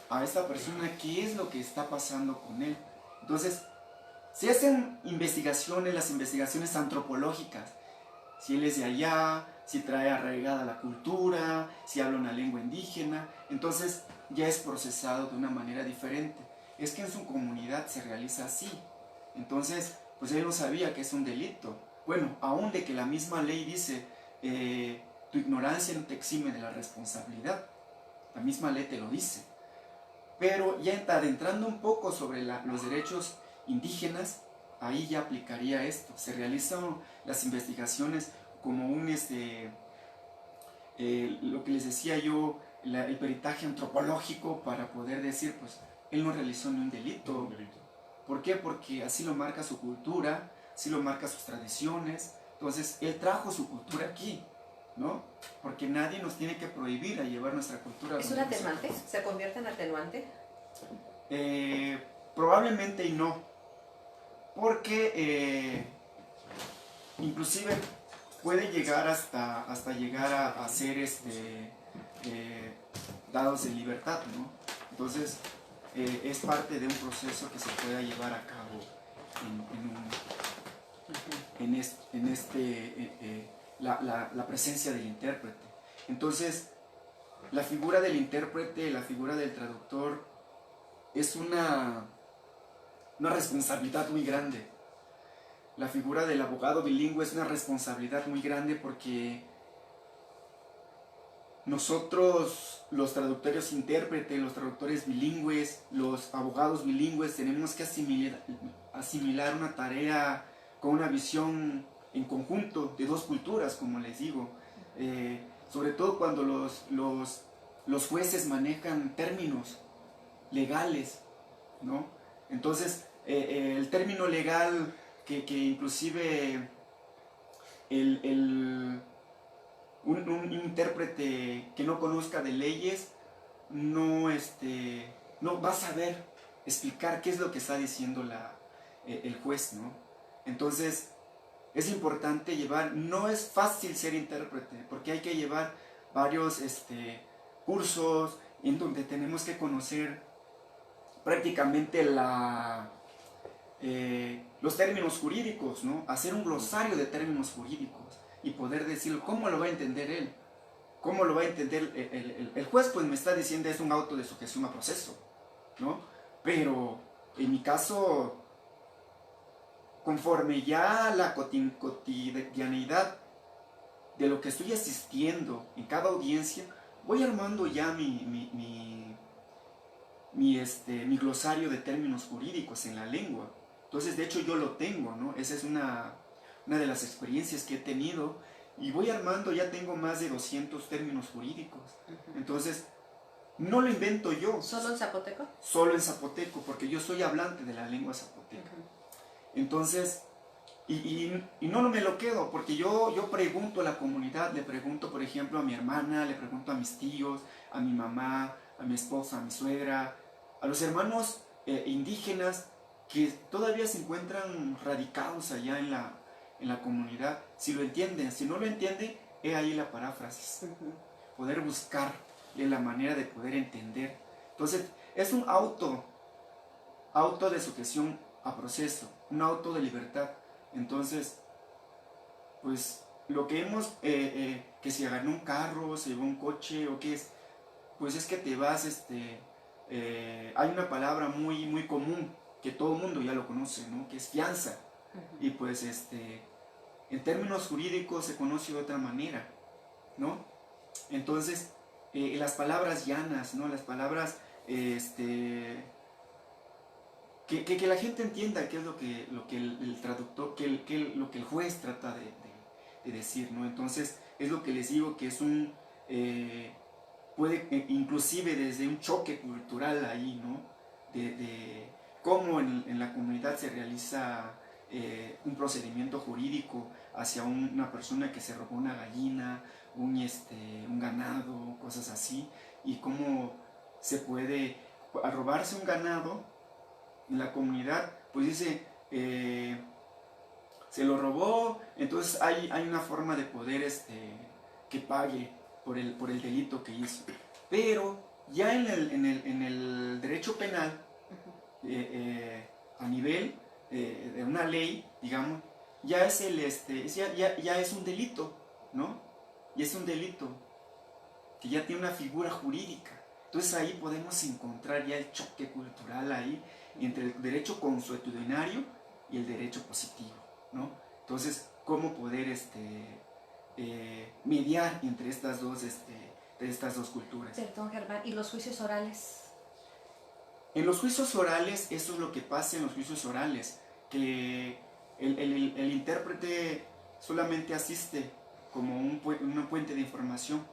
a esta persona qué es lo que está pasando con él. Entonces, se hacen investigaciones, las investigaciones antropológicas, si él es de allá, si trae arraigada la cultura, si habla una lengua indígena, entonces ya es procesado de una manera diferente. Es que en su comunidad se realiza así. Entonces, pues él no sabía que es un delito. Bueno, aún de que la misma ley dice, tu ignorancia no te exime de la responsabilidad. La misma ley te lo dice. Pero ya adentrando un poco sobre los derechos indígenas, ahí ya aplicaría esto. Se realizan las investigaciones como lo que les decía yo, el peritaje antropológico, para poder decir, pues, él no realizó ni un delito. ¿Por qué? Porque así lo marca su cultura, así lo marca sus tradiciones. Entonces, él trajo su cultura aquí, ¿no? Porque nadie nos tiene que prohibir a llevar nuestra cultura. ¿Es un atenuante? ¿Se convierte en atenuante? Probablemente y no. Porque inclusive puede llegar hasta llegar a ser dados de libertad, ¿no? Entonces, es parte de un proceso que se pueda llevar a cabo la presencia del intérprete. Entonces, la figura del intérprete, la figura del traductor, es una responsabilidad muy grande. La figura del abogado bilingüe es una responsabilidad muy grande, porque nosotros, los traductores intérpretes, los traductores bilingües, los abogados bilingües, tenemos que asimilar una tarea con una visión en conjunto de dos culturas, como les digo. Sobre todo cuando los jueces manejan términos legales, ¿no? Entonces, el término legal que inclusive un intérprete que no conozca de leyes no va a saber explicar qué es lo que está diciendo el juez, ¿no? Entonces, es importante no es fácil ser intérprete, porque hay que llevar varios cursos en donde tenemos que conocer prácticamente los términos jurídicos, ¿no? Hacer un glosario de términos jurídicos y poder decirlo, ¿cómo lo va a entender él? ¿Cómo lo va a entender el juez? Pues me está diciendo es un auto de sujeción a proceso, ¿no? Pero en mi caso, conforme ya la cotidianidad de lo que estoy asistiendo en cada audiencia, voy armando ya mi glosario de términos jurídicos en la lengua. Entonces, de hecho, yo lo tengo, ¿no? Esa es una de las experiencias que he tenido, y voy armando, ya tengo más de 200 términos jurídicos. Entonces, no lo invento yo. ¿Solo en zapoteco? Solo en zapoteco, porque yo soy hablante de la lengua zapoteca. Entonces, y no me lo quedo, porque yo pregunto a la comunidad, le pregunto, por ejemplo, a mi hermana, le pregunto a mis tíos, a mi mamá, a mi esposa, a mi suegra, a los hermanos indígenas que todavía se encuentran radicados allá en la comunidad, si lo entienden. Si no lo entienden, he ahí la paráfrasis. Poder buscarle la manera de poder entender. Entonces, es un auto de sujeción a proceso, un auto de libertad. Entonces, pues, lo que hemos, que si agarró un carro, se llevó un coche, o qué es, pues es que te vas, hay una palabra muy, muy común, que todo el mundo ya lo conoce, ¿no? Que es fianza. Y pues, en términos jurídicos se conoce de otra manera, ¿no? Entonces, las palabras llanas, ¿no? Las palabras, que la gente entienda qué es lo que el traductor, lo que el juez trata de decir, ¿no? Entonces, es lo que les digo, que es puede inclusive desde un choque cultural ahí, ¿no? De cómo en la comunidad se realiza un procedimiento jurídico hacia una persona que se robó una gallina, un ganado, cosas así, y cómo se puede, al robarse un ganado, en la comunidad, pues dice, se lo robó, entonces hay una forma de poder que pague por el delito que hizo. Pero ya en el derecho penal, a nivel de una ley, digamos, ya es ya es un delito, ¿no? Y es un delito que ya tiene una figura jurídica. Entonces ahí podemos encontrar ya el choque cultural ahí entre el derecho consuetudinario y el derecho positivo, ¿no? Entonces, ¿cómo poder mediar entre estas dos culturas? Perdón, Germán, ¿y los juicios orales? En los juicios orales, eso es lo que pasa en los juicios orales, que el intérprete solamente asiste como una puente de información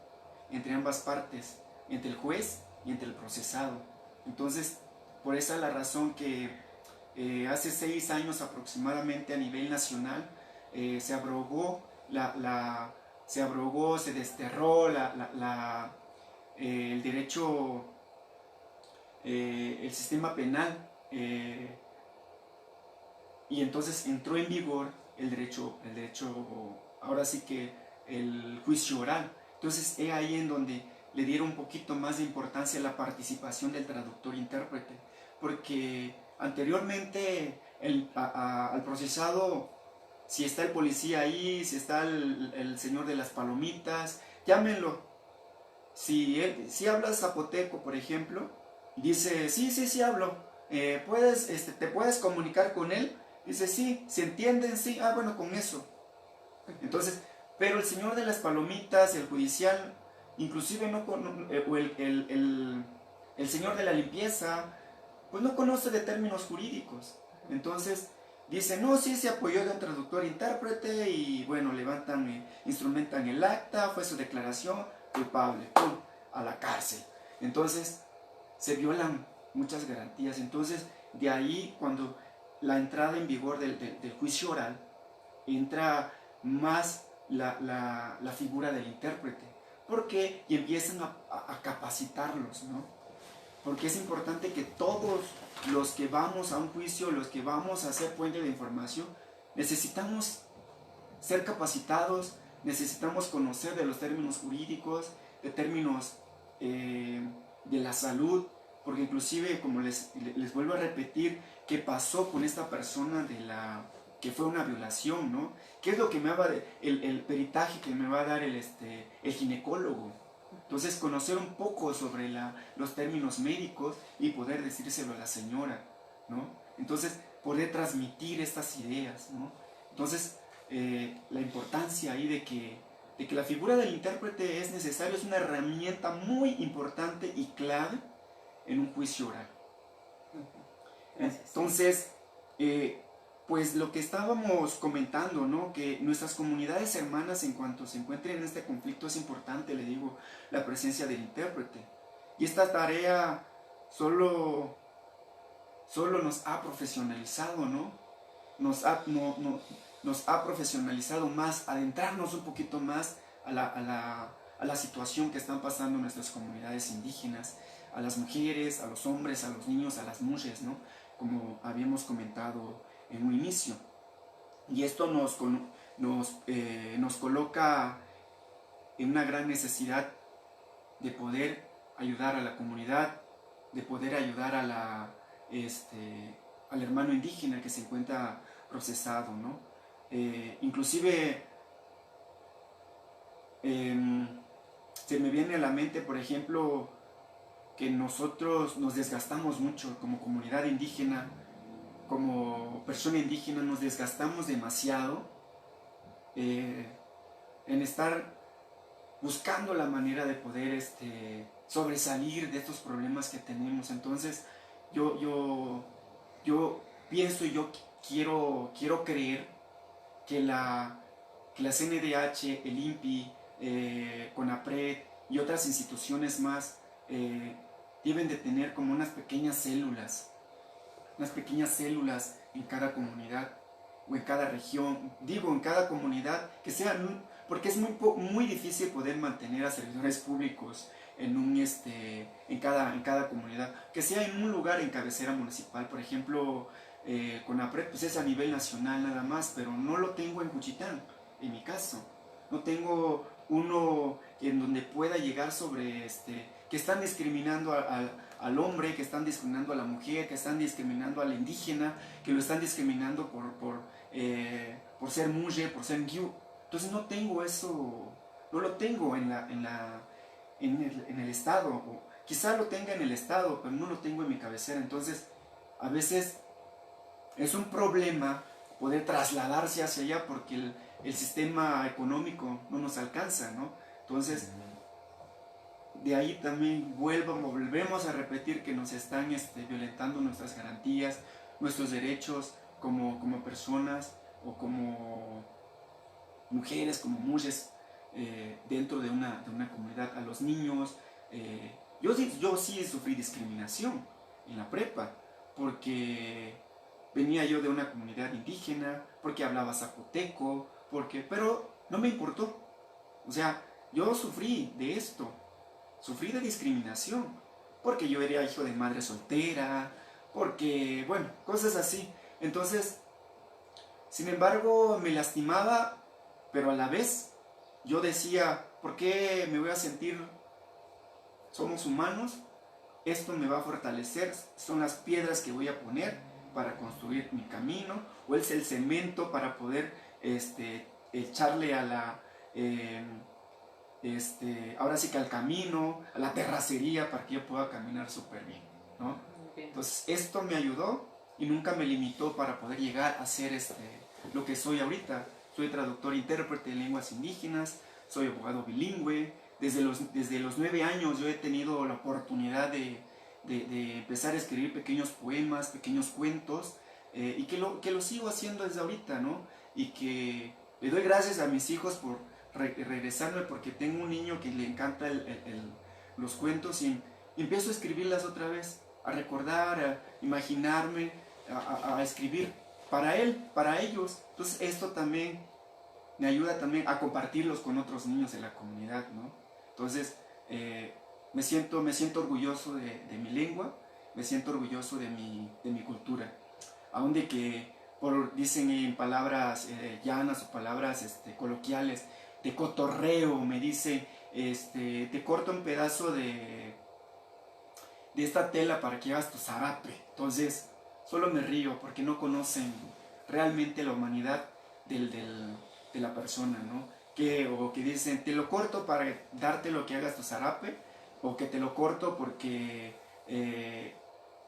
entre ambas partes, entre el juez y entre el procesado. Entonces, por esa es la razón que hace 6 años aproximadamente a nivel nacional se abrogó, se desterró el derecho, el sistema penal, y entonces entró en vigor el derecho, ahora sí que el juicio oral. Entonces es ahí en donde le dieron un poquito más de importancia a la participación del traductor-intérprete, porque anteriormente al procesado, si está el policía ahí, si está el señor de las palomitas, llámenlo. Si hablas zapoteco, por ejemplo, y dice, sí hablo, ¿te puedes comunicar con él? Dice, sí, ¿se entienden? Sí, bueno, con eso. Entonces, pero el señor de las palomitas, el judicial, inclusive o el señor de la limpieza, pues no conoce de términos jurídicos. Entonces, dice, no, sí se apoyó de un traductor-intérprete y bueno, instrumentan el acta, fue su declaración, culpable, ¡pum!, a la cárcel. Entonces, se violan muchas garantías. Entonces, de ahí, cuando la entrada en vigor del juicio oral, entra más la figura del intérprete. ¿Por qué? Y empiezan a capacitarlos, ¿no? Porque es importante que todos los que vamos a un juicio, los que vamos a hacer puente de información, necesitamos ser capacitados, necesitamos conocer de los términos jurídicos, de términos de la salud, porque inclusive, como les vuelvo a repetir, ¿qué pasó con esta persona que fue una violación, ¿no? ¿Qué es lo que me va a dar el peritaje que me va a dar el ginecólogo? Entonces, conocer un poco sobre los términos médicos y poder decírselo a la señora, ¿no? Entonces, poder transmitir estas ideas, ¿no? Entonces, la importancia ahí de que la figura del intérprete es necesaria, es una herramienta muy importante y clave en un juicio oral. Entonces, pues lo que estábamos comentando, ¿no? Que nuestras comunidades hermanas, en cuanto se encuentren en este conflicto, es importante, le digo, la presencia del intérprete. Y esta tarea solo nos ha profesionalizado, ¿no? Nos ha profesionalizado más, adentrarnos un poquito más a la situación que están pasando en nuestras comunidades indígenas, a las mujeres, a los hombres, a los niños, a las mujeres, ¿no? Como habíamos comentado en un inicio. Y esto nos coloca en una gran necesidad de poder ayudar a la comunidad, de poder ayudar al hermano indígena que se encuentra procesado, ¿no? Inclusive se me viene a la mente, por ejemplo, que nosotros nos desgastamos mucho como comunidad indígena, como persona indígena, nos desgastamos demasiado en estar buscando la manera de poder sobresalir de estos problemas que tenemos. Entonces yo pienso y yo quiero creer que la CNDH, el INPI, CONAPRED y otras instituciones más deben de tener como unas pequeñas células en cada comunidad o en cada región, digo en cada comunidad, que sean, porque es muy difícil poder mantener a servidores públicos en cada comunidad, que sea en un lugar en cabecera municipal. Por ejemplo, CONAPRED pues es a nivel nacional nada más, pero no lo tengo en Juchitán, en mi caso. No tengo uno en donde pueda llegar sobre que están discriminando al hombre, que están discriminando a la mujer, que están discriminando al indígena, que lo están discriminando por ser mujer, por ser guiú. Entonces no tengo eso, no lo tengo en el estado, o quizá lo tenga en el estado, pero no lo tengo en mi cabecera. Entonces a veces es un problema poder trasladarse hacia allá porque el sistema económico no nos alcanza, ¿no? Entonces de ahí también volvemos a repetir que nos están violentando nuestras garantías, nuestros derechos como personas o como mujeres, como mujeres dentro de una comunidad. A los niños, yo sí sufrí discriminación en la prepa, porque venía yo de una comunidad indígena, porque hablaba zapoteco, pero no me importó. O sea, yo sufrí de esto. Sufrí de discriminación, porque yo era hijo de madre soltera, porque, bueno, cosas así. Entonces, sin embargo, me lastimaba, pero a la vez yo decía, ¿por qué me voy a sentir? Somos humanos, esto me va a fortalecer, son las piedras que voy a poner para construir mi camino, o es el cemento para poder echarle a la... ahora sí que al camino, a la terracería, para que yo pueda caminar súper bien, ¿no? Entonces esto me ayudó y nunca me limitó para poder llegar a ser lo que soy ahorita. Soy traductor e intérprete de lenguas indígenas, soy abogado bilingüe. Desde los 9 años yo he tenido la oportunidad de empezar a escribir pequeños poemas, pequeños cuentos, y que lo sigo haciendo desde ahorita, ¿no? Y que le doy gracias a mis hijos por regresarme, porque tengo un niño que le encanta los cuentos, y empiezo a escribirlas otra vez, a recordar, a imaginarme, a escribir para él, para ellos. Entonces esto también me ayuda también a compartirlos con otros niños de la comunidad, ¿no? Entonces me siento orgulloso de mi lengua, me siento orgulloso de mi cultura, aun de que dicen en palabras llanas o palabras coloquiales, de cotorreo, me dice, te corto un pedazo de esta tela para que hagas tu zarape. Entonces, solo me río porque no conocen realmente la humanidad de la persona, ¿no? O que dicen, te lo corto para darte lo que hagas tu zarape, o que te lo corto porque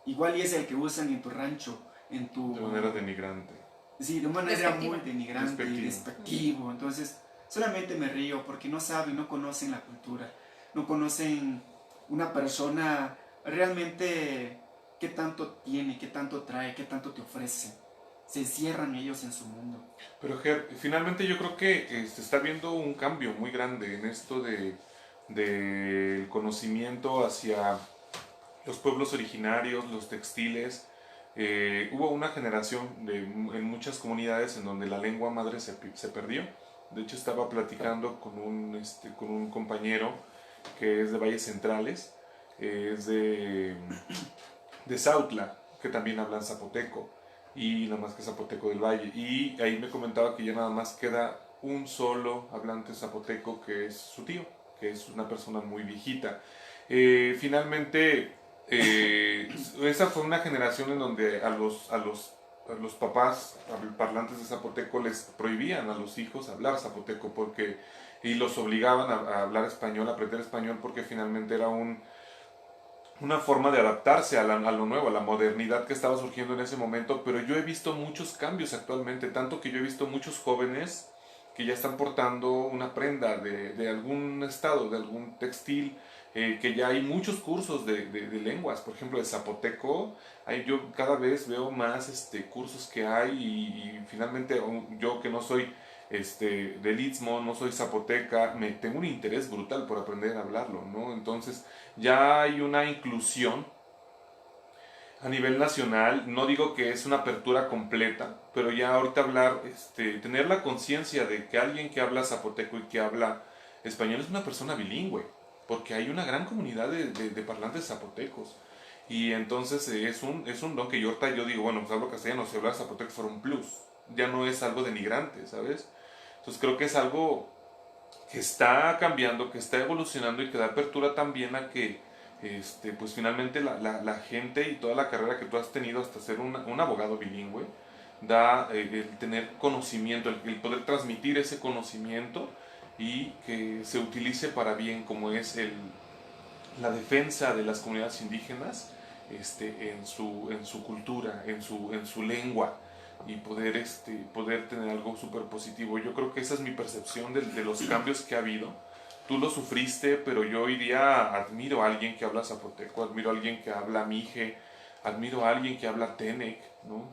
igual y es el que usan en tu rancho, de manera denigrante. Sí, de una manera muy denigrante y despectivo. Entonces, solamente me río porque no saben, no conocen la cultura, no conocen una persona realmente qué tanto tiene, qué tanto trae, qué tanto te ofrece. Se encierran ellos en su mundo. Pero Ger, finalmente yo creo que está habiendo un cambio muy grande en esto de del conocimiento hacia los pueblos originarios, los textiles. Hubo una generación en muchas comunidades en donde la lengua madre se perdió. De hecho, estaba platicando con un compañero que es de Valles Centrales, es de Sautla, que también hablan zapoteco, y nada más que zapoteco del Valle. Y ahí me comentaba que ya nada más queda un solo hablante zapoteco, que es su tío, que es una persona muy viejita. Finalmente, esa fue una generación en donde a los papás parlantes de zapoteco les prohibían a los hijos hablar zapoteco y los obligaban a hablar español, a aprender español, porque finalmente era una forma de adaptarse a lo nuevo, a la modernidad que estaba surgiendo en ese momento. Pero yo he visto muchos cambios actualmente, tanto que yo he visto muchos jóvenes que ya están portando una prenda de algún estado, de algún textil, que ya hay muchos cursos de lenguas, por ejemplo de zapoteco. Yo cada vez veo más cursos que hay, y finalmente yo, que no soy del Istmo, no soy zapoteca, tengo un interés brutal por aprender a hablarlo, ¿no? Entonces ya hay una inclusión a nivel nacional. No digo que es una apertura completa, pero ya ahorita hablar, tener la conciencia de que alguien que habla zapoteco y que habla español es una persona bilingüe, porque hay una gran comunidad de parlantes zapotecos. Y entonces es un don que yo ahorita digo, bueno, pues hablo castellano, si hablas zapoteco fuera un plus, ya no es algo denigrante, ¿sabes? Entonces creo que es algo que está cambiando, que está evolucionando, y que da apertura también a que pues finalmente la gente y toda la carrera que tú has tenido hasta ser un abogado bilingüe, da el tener conocimiento, el poder transmitir ese conocimiento, y que se utilice para bien, como es la defensa de las comunidades indígenas, en su cultura, en su lengua, y poder tener algo súper positivo. Yo creo que esa es mi percepción de los cambios que ha habido. Tú lo sufriste, pero yo hoy día admiro a alguien que habla zapoteco, admiro a alguien que habla mije, admiro a alguien que habla tenec, ¿no?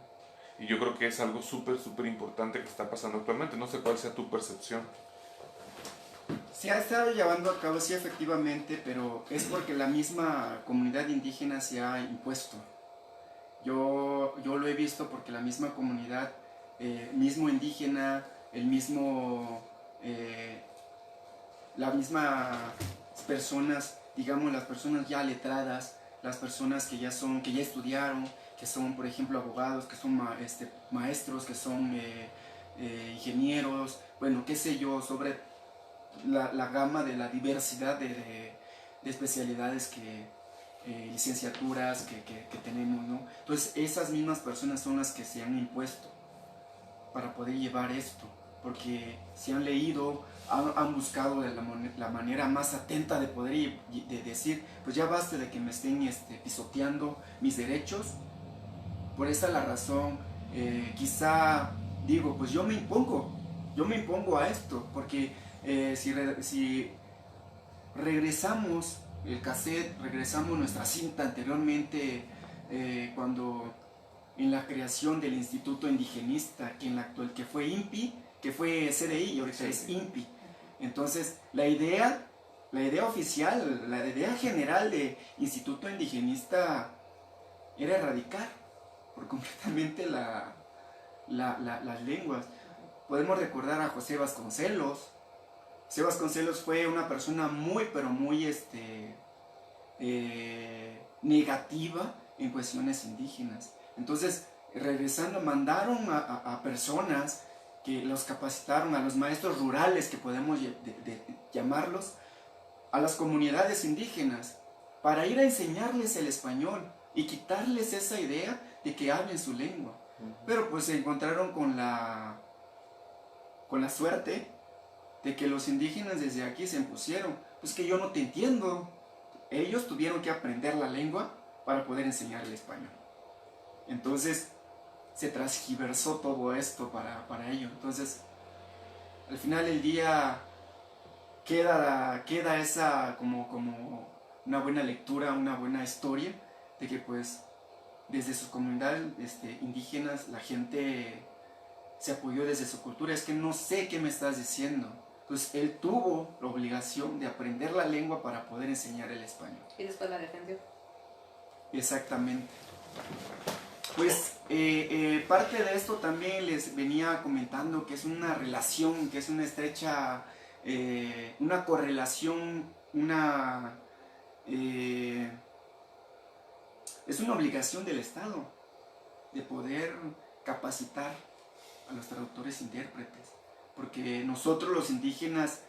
Y yo creo que es algo súper, súper importante que está pasando actualmente. No sé cuál sea tu percepción. Se ha estado llevando a cabo, sí, efectivamente, pero es porque la misma comunidad indígena se ha impuesto. Yo lo he visto porque la misma comunidad, mismo indígena, las mismas personas, digamos las personas ya letradas, las personas que ya estudiaron, que son, por ejemplo, abogados, que son maestros, que son ingenieros, bueno, qué sé yo, sobre la gama de la diversidad de especialidades licenciaturas que tenemos, ¿no? Entonces esas mismas personas son las que se han impuesto para poder llevar esto, porque se han leído, han buscado de la manera más atenta de poder de decir, pues ya basta de que me estén pisoteando mis derechos. Por esa la razón, quizá digo, pues yo me impongo a esto, porque si regresamos el cassette, regresamos nuestra cinta anteriormente, cuando en la creación del Instituto Indigenista, que fue INPI, que fue CDI y ahorita es INPI. Entonces, la idea oficial, la idea general de Instituto Indigenista era erradicar por completamente las lenguas. Podemos recordar a José Vasconcelos. José Vasconcelos fue una persona muy, pero muy negativa en cuestiones indígenas. Entonces, regresando, mandaron a personas que los capacitaron, a los maestros rurales, que podemos llamarlos, a las comunidades indígenas, para ir a enseñarles el español y quitarles esa idea de que hablen su lengua. Pero pues se encontraron con la suerte de que los indígenas desde aquí se impusieron. Pues que yo no te entiendo. Ellos tuvieron que aprender la lengua para poder enseñar el español. Entonces se transgiversó todo esto para ello. Entonces, al final del día queda esa como una buena lectura, una buena historia de que pues desde sus comunidades indígenas la gente se apoyó desde su cultura. Es que no sé qué me estás diciendo. Entonces él tuvo la obligación de aprender la lengua para poder enseñar el español. Y después la defendió. Exactamente. Pues parte de esto también les venía comentando que es una relación, que es una estrecha, una correlación, es una obligación del Estado de poder capacitar a los traductores e intérpretes, porque nosotros los indígenas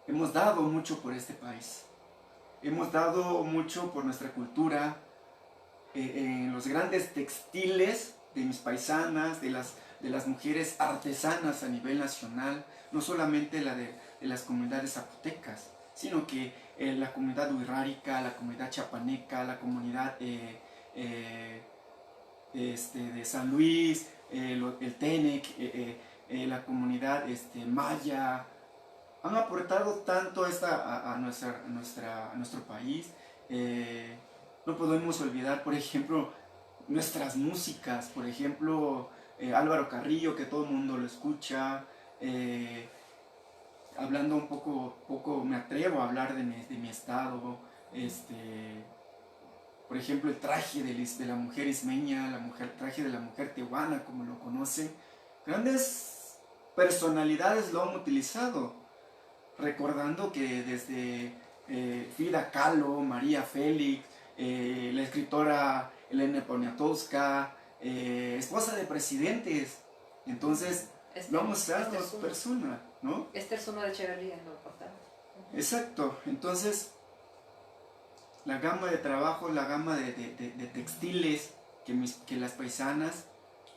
hemos dado mucho por este país, hemos dado mucho por nuestra cultura, en los grandes textiles de mis paisanas, de las mujeres artesanas a nivel nacional, no solamente de las comunidades zapotecas, sino que la comunidad urrárica, la comunidad chapaneca, la comunidad de San Luis, el Tenec, la comunidad maya, han aportado tanto a nuestro país. No podemos olvidar, por ejemplo, nuestras músicas, por ejemplo, Álvaro Carrillo, que todo el mundo lo escucha. Hablando un poco, me atrevo a hablar de mi estado, por ejemplo, el traje de la mujer ismeña, el traje de la mujer tehuana, como lo conocen. Grandes personalidades lo han utilizado, recordando que desde Frida Kahlo, María Félix, la escritora Elena Poniatowska, esposa de presidentes. Entonces, lo han usado personas, ¿no? Este es uno de Echeverría, lo portaba. Exacto. Entonces, la gama de trabajo, la gama de textiles que las paisanas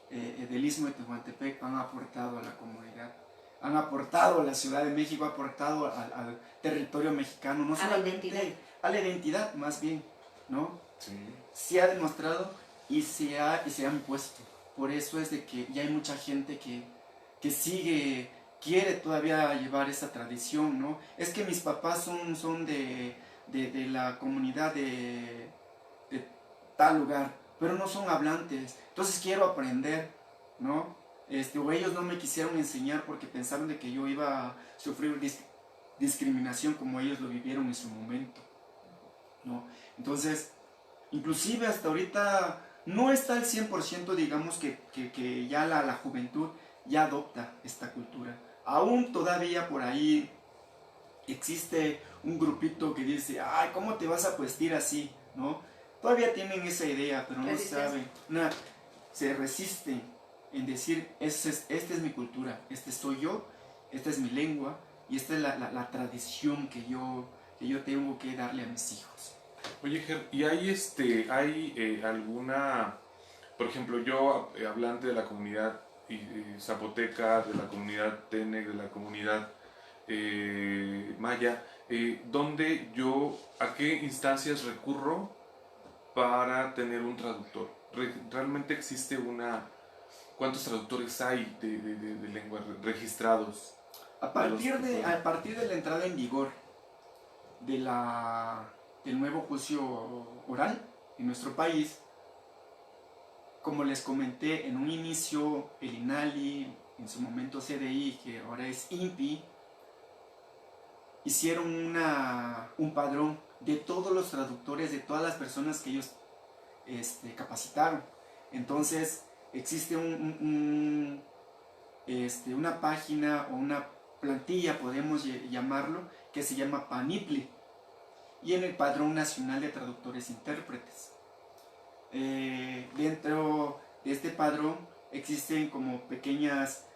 del Istmo de Tehuantepec han aportado a la comunidad, han aportado a la Ciudad de México, han aportado al territorio mexicano, no solamente a la identidad, más bien, ¿no? Sí. Se ha demostrado y se ha impuesto. Por eso es de que ya hay mucha gente que quiere todavía llevar esa tradición, ¿no? Es que mis papás son de la comunidad de tal lugar, pero no son hablantes, entonces quiero aprender, ¿no? O ellos no me quisieron enseñar porque pensaron de que yo iba a sufrir discriminación como ellos lo vivieron en su momento, ¿no? Entonces, inclusive hasta ahorita no está al 100%, digamos que ya la juventud ya adopta esta cultura. Aún todavía por ahí existe un grupito que dice, ay, ¿cómo te vas a vestir así? ¿No? Todavía tienen esa idea, pero no saben. Se resisten en decir, esta es mi cultura, este soy yo, esta es mi lengua y esta es la tradición que yo tengo que darle a mis hijos. Oye, Ger, ¿y hay alguna, por ejemplo, yo, hablante de la comunidad zapoteca, de la comunidad Tenec, de la comunidad maya, a qué instancias recurro para tener un traductor? ¿Realmente existe cuántos traductores hay de lengua registrados? A partir de la entrada en vigor del nuevo juicio oral en nuestro país, como les comenté en un inicio, el INALI, en su momento CDI, que ahora es INPI, hicieron un padrón de todos los traductores, de todas las personas que ellos capacitaron. Entonces existe una página o una plantilla, podemos llamarlo, que se llama PANIPLE, y en el Padrón Nacional de Traductores e Intérpretes. Dentro de este padrón existen como pequeñas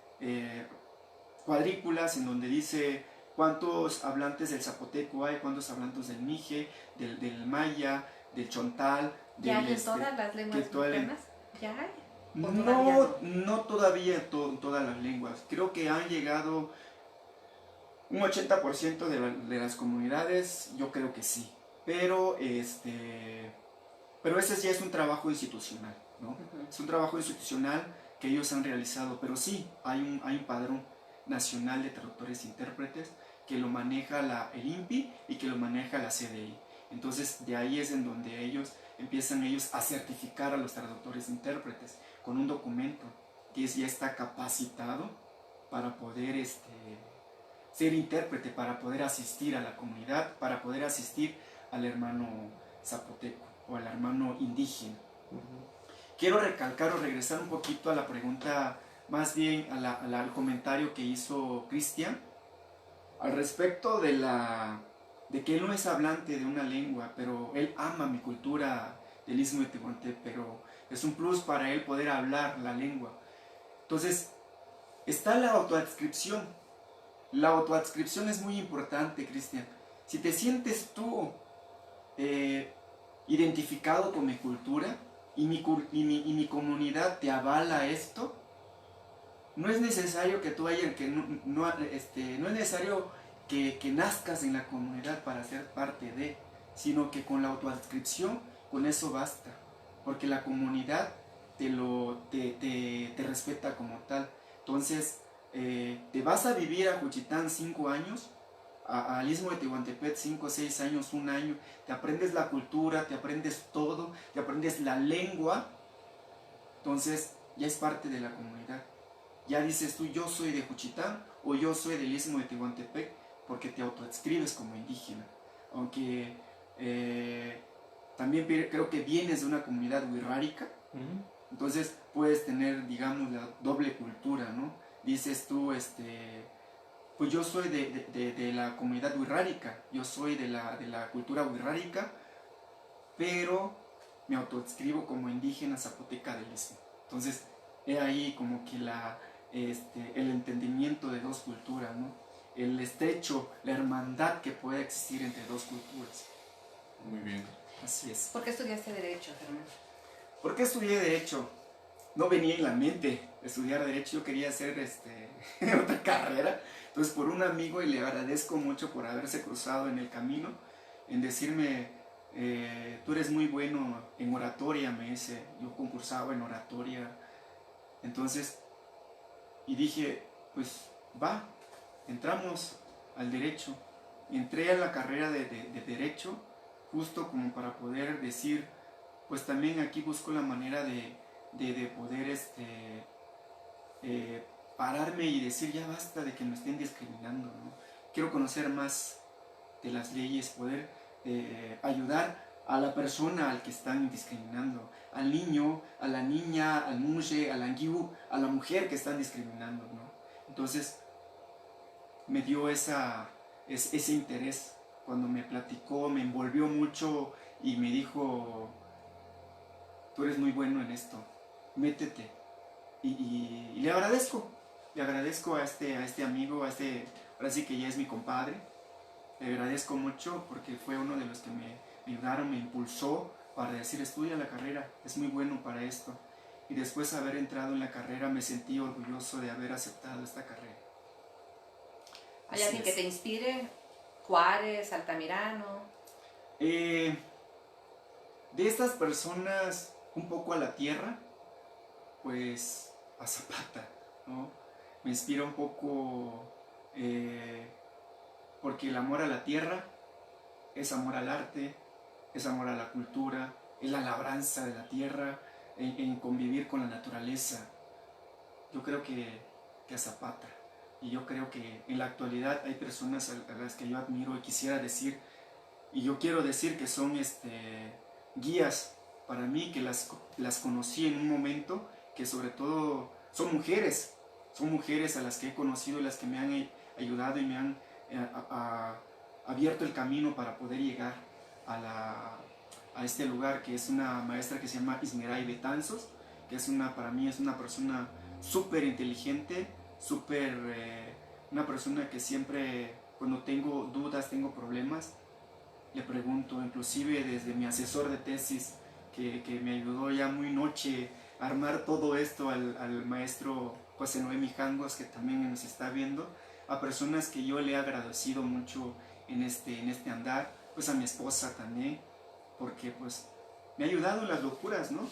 cuadrículas en donde dice cuántos hablantes del zapoteco hay, cuántos hablantes del mije, del maya, del chontal. ¿Ya hay en todas las lenguas mexicanas? ¿Ya hay? No todavía en todas las lenguas. Creo que han llegado un 80% de las comunidades, yo creo que sí. Pero ese ya es un trabajo institucional, ¿no? Es un trabajo institucional que ellos han realizado, pero sí, hay un padrón nacional de traductores e intérpretes que lo maneja el INPI y que lo maneja la CDI. Entonces, de ahí es en donde empiezan a certificar a los traductores e intérpretes con un documento que ya está capacitado para poder ser intérprete para poder asistir a la comunidad, para poder asistir al hermano zapoteco o al hermano indígena. Quiero recalcar o regresar un poquito a la pregunta, más bien al comentario que hizo Cristian, al respecto de que él no es hablante de una lengua, pero él ama mi cultura del Istmo de Tehuantepec, pero es un plus para él poder hablar la lengua. Entonces, está la autoadscripción. La autoadscripción es muy importante, Cristian. Si te sientes tú identificado con mi cultura y mi comunidad te avala esto, no es necesario que tú no es necesario que nazcas en la comunidad para ser parte de, sino que con la autoadscripción, con eso basta, porque la comunidad te respeta como tal. Entonces, te vas a vivir a Juchitán 5 años, al Istmo de Tehuantepec 5 o 6 años, 1 año, te aprendes la cultura, te aprendes todo, te aprendes la lengua, entonces ya es parte de la comunidad. Ya dices tú, yo soy de Juchitán o yo soy del Istmo de Tehuantepec, porque te autoadscribes como indígena. Aunque también creo que vienes de una comunidad wixárika, entonces puedes tener, digamos, la doble cultura, ¿no? Dices tú, pues yo soy de la comunidad wixárika, yo soy de la cultura wixárika, pero me autoadscribo como indígena zapoteca del Istmo. Entonces, he ahí como que el entendimiento de dos culturas, ¿no? El estrecho, la hermandad que puede existir entre dos culturas. Muy bien. Así es. ¿Por qué estudiaste Derecho, Germán? ¿Por qué estudié Derecho? No venía en la mente estudiar Derecho, yo quería hacer otra carrera. Entonces, por un amigo, y le agradezco mucho por haberse cruzado en el camino, en decirme, tú eres muy bueno en oratoria, me dice. Yo concursaba en oratoria. Entonces, y dije, pues va, entramos al Derecho. Entré a la carrera de Derecho justo como para poder decir, pues también aquí busco la manera de poder pararme y decir, ya basta de que me estén discriminando, ¿no? Quiero conocer más de las leyes, poder ayudar a la persona al que están discriminando, al niño, a la niña, al muje, al anguiu, a la mujer que están discriminando, ¿no? Entonces me dio ese interés cuando me platicó, me envolvió mucho y me dijo, tú eres muy bueno en esto, métete. Y le agradezco a este amigo, ahora sí que ya es mi compadre. Le agradezco mucho porque fue uno de los que me ayudaron, me impulsó para decir, estudia la carrera, es muy bueno para esto. Y después de haber entrado en la carrera me sentí orgulloso de haber aceptado esta carrera. ¿Hay alguien que te inspire? Juárez, Altamirano. De estas personas un poco a la tierra, pues a Zapata, ¿no? Me inspira un poco porque el amor a la tierra es amor al arte, es amor a la cultura, es la labranza de la tierra, en convivir con la naturaleza. Yo creo que a Zapata. Y yo creo que en la actualidad hay personas a las que yo admiro y quisiera decir, y yo quiero decir que son guías para mí, que las conocí en un momento, que sobre todo son mujeres a las que he conocido y las que me han ayudado y me han abierto el camino para poder llegar a este lugar, que es una maestra que se llama Ismeray Betanzos, que para mí es una persona súper inteligente, una persona que siempre, cuando tengo dudas, tengo problemas, le pregunto, inclusive desde mi asesor de tesis, que me ayudó ya muy noche a armar todo esto, al maestro José Noé Mijangos, que también nos está viendo, a personas que yo le he agradecido mucho en este andar, pues a mi esposa también, porque pues me ha ayudado en las locuras, ¿no?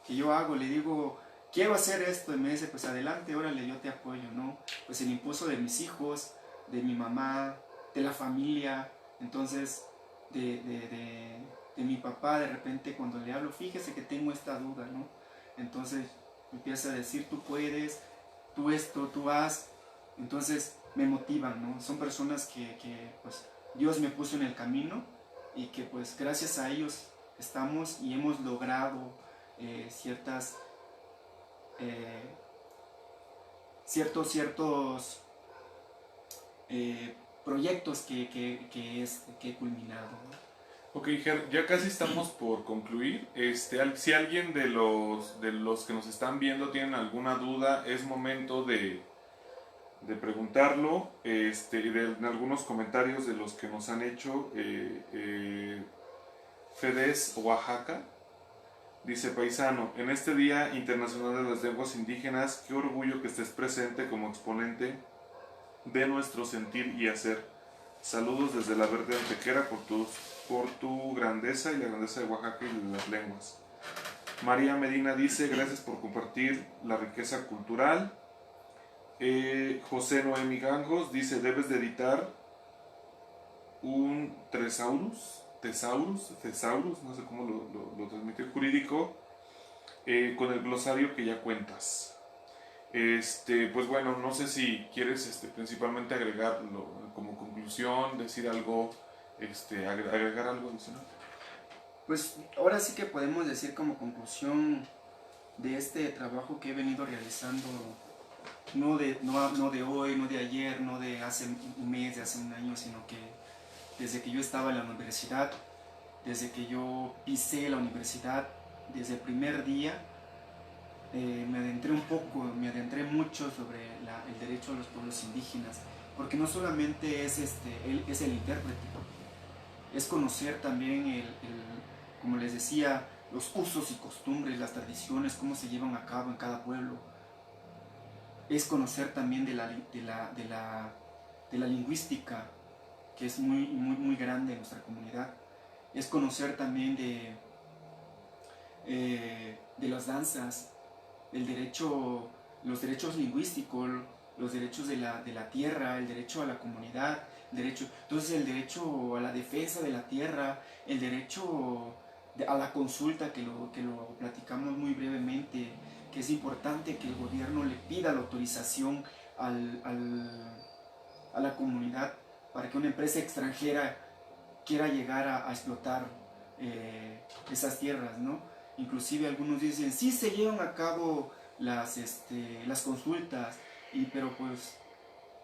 Que yo hago, le digo, quiero hacer esto, y me dice, pues adelante, órale, yo te apoyo, ¿no? Pues el impulso de mis hijos, de mi mamá, de la familia, entonces de mi papá, de repente cuando le hablo, fíjese que tengo esta duda, ¿no? Entonces me empieza a decir, tú puedes, tú esto, tú haz. Entonces me motivan, ¿no? Son personas pues Dios me puso en el camino y que pues gracias a ellos estamos y hemos logrado ciertos proyectos que he culminado, ¿no? Ok, Ger, ya casi estamos por concluir. Si alguien de los que nos están viendo tienen alguna duda, es momento de preguntarlo. En algunos comentarios de los que nos han hecho, Fedes Oaxaca dice: paisano, en este Día Internacional de las Lenguas Indígenas, qué orgullo que estés presente como exponente de nuestro sentir y hacer. Saludos desde la Verde Antequera por tu grandeza y la grandeza de Oaxaca y de las lenguas. María Medina dice: gracias por compartir la riqueza cultural. José Noemi Gangos dice: debes de editar un thesaurus, no sé cómo lo transmite, jurídico, con el glosario que ya cuentas. Pues bueno, no sé si quieres principalmente agregarlo como conclusión, decir algo, agregar algo adicional. Pues ahora sí que podemos decir como conclusión de este trabajo que he venido realizando, no de hoy, no de ayer, no de hace un mes, de hace un año, sino que desde que yo estaba en la universidad, desde que yo pisé la universidad, desde el primer día, me adentré mucho sobre el derecho de los pueblos indígenas, porque no solamente es el intérprete, es conocer también como les decía, los usos y costumbres, las tradiciones, cómo se llevan a cabo en cada pueblo. Es conocer también de la lingüística, que es muy grande en nuestra comunidad. Es conocer también de las danzas, los derechos lingüísticos, los derechos de la tierra, el derecho a la comunidad, entonces el derecho a la defensa de la tierra, el derecho a la consulta, que lo platicamos muy brevemente, que es importante que el gobierno le pida la autorización a la comunidad para que una empresa extranjera quiera llegar a explotar esas tierras, ¿no? Inclusive algunos dicen, sí se llevan a cabo las consultas, pero pues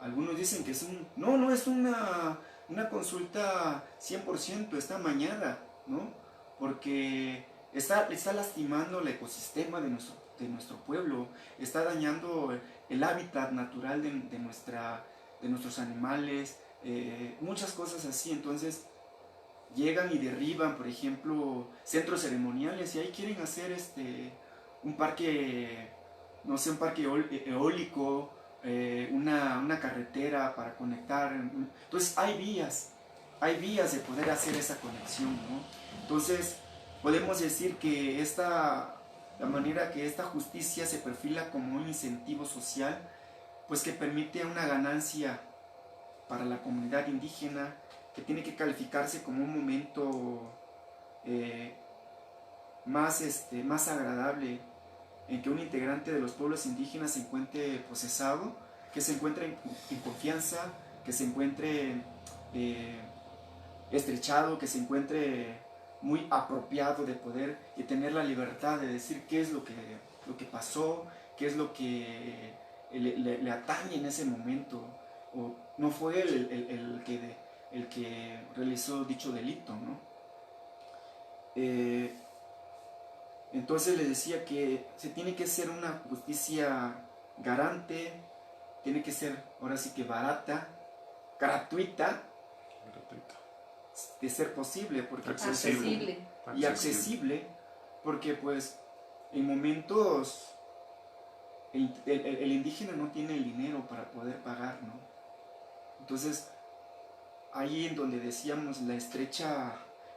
algunos dicen que no es una consulta 100%, está amañada, ¿no? Porque está lastimando el ecosistema de nuestro pueblo, está dañando el hábitat natural de nuestros animales, muchas cosas así. Entonces llegan y derriban, por ejemplo, centros ceremoniales y ahí quieren hacer un parque, no sé, un parque eólico, una carretera para conectar. Entonces hay vías de poder hacer esa conexión, ¿no? Entonces podemos decir que la manera que esta justicia se perfila como un incentivo social, pues que permite una ganancia para la comunidad indígena, que tiene que calificarse como un momento más agradable en que un integrante de los pueblos indígenas se encuentre procesado, que se encuentre en confianza, que se encuentre estrechado, que se encuentre muy apropiado de poder y tener la libertad de decir qué es lo que pasó, qué es lo que le atañe en ese momento, o no fue el que realizó dicho delito, ¿no? Entonces les decía que se tiene que ser una justicia garante, tiene que ser ahora sí que barata, gratuita, de ser posible, porque accesible. Y accesible, porque pues en momentos el indígena no tiene el dinero para poder pagar, ¿no? Entonces ahí en donde decíamos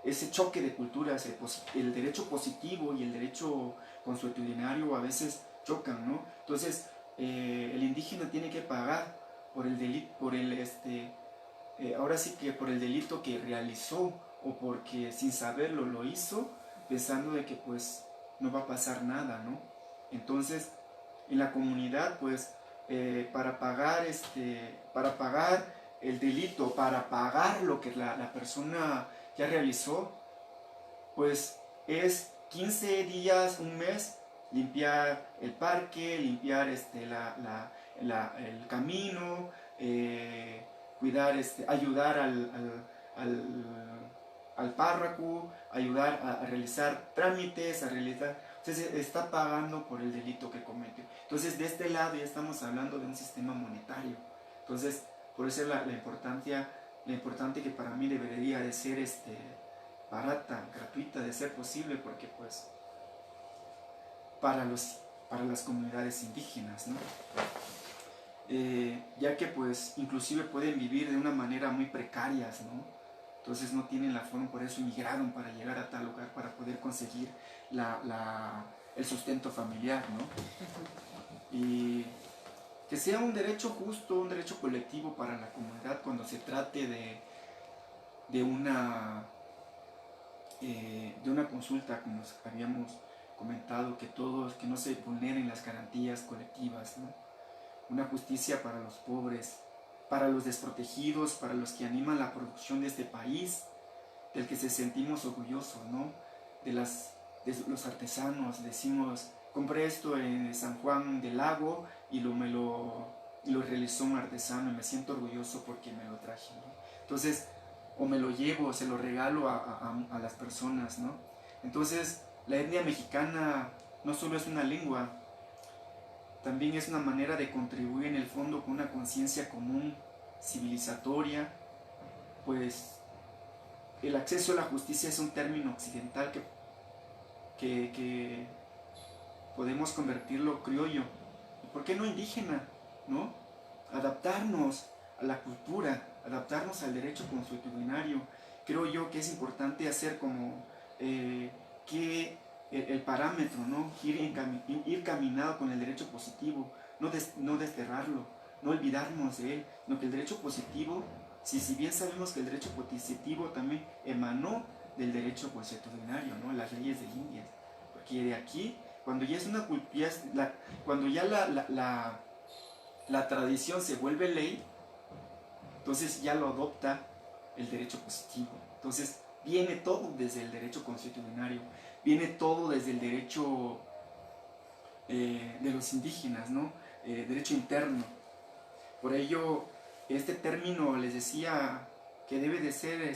ese choque de culturas, el derecho positivo y el derecho consuetudinario a veces chocan, ¿no? Entonces el indígena tiene que pagar por el delito, ahora sí que por el delito que realizó, o porque sin saberlo lo hizo, pensando de que pues no va a pasar nada, ¿no? Entonces en la comunidad pues para pagar el delito, para pagar lo que la persona ya realizó, pues es 15 días, un mes, limpiar el parque, limpiar el camino, cuidar, ayudar al párroco, ayudar a realizar trámites, entonces está pagando por el delito que cometió. Entonces de este lado ya estamos hablando de un sistema monetario. Entonces por eso la importante que para mí debería de ser barata, gratuita, de ser posible, porque pues para las comunidades indígenas, ¿no? Ya que pues inclusive pueden vivir de una manera muy precarias, ¿no? Entonces no tienen la forma, por eso emigraron para llegar a tal lugar, para poder conseguir el sustento familiar, ¿no? Y que sea un derecho justo, un derecho colectivo para la comunidad cuando se trate de una consulta, como habíamos comentado, que no se vulneren las garantías colectivas, ¿no? Una justicia para los pobres, para los desprotegidos, para los que animan la producción de este país, del que se sentimos orgullosos, ¿no? De los artesanos, decimos, compré esto en San Juan del Lago y lo realizó un artesano y me siento orgulloso porque me lo traje, ¿no? Entonces, o me lo llevo, o se lo regalo a las personas, ¿no? Entonces, la etnia mexicana no solo es una lengua, también es una manera de contribuir en el fondo con una conciencia común, civilizatoria, pues el acceso a la justicia es un término occidental que podemos convertirlo criollo. ¿Y por qué no indígena? ¿No? Adaptarnos a la cultura, adaptarnos al derecho consuetudinario. Creo yo que es importante hacer como que el parámetro, ¿no? Ir caminado con el derecho positivo, no desterrarlo, no olvidarnos de él, sino que el derecho positivo, si bien sabemos que el derecho positivo también emanó del derecho consuetudinario, ¿no? Las leyes de Indias, porque de aquí, cuando ya es una cuando ya la tradición se vuelve ley, entonces ya lo adopta el derecho positivo. Entonces viene todo desde el derecho consuetudinario, viene todo desde el derecho de los indígenas, ¿no? Derecho interno. Por ello, este término les decía que debe de ser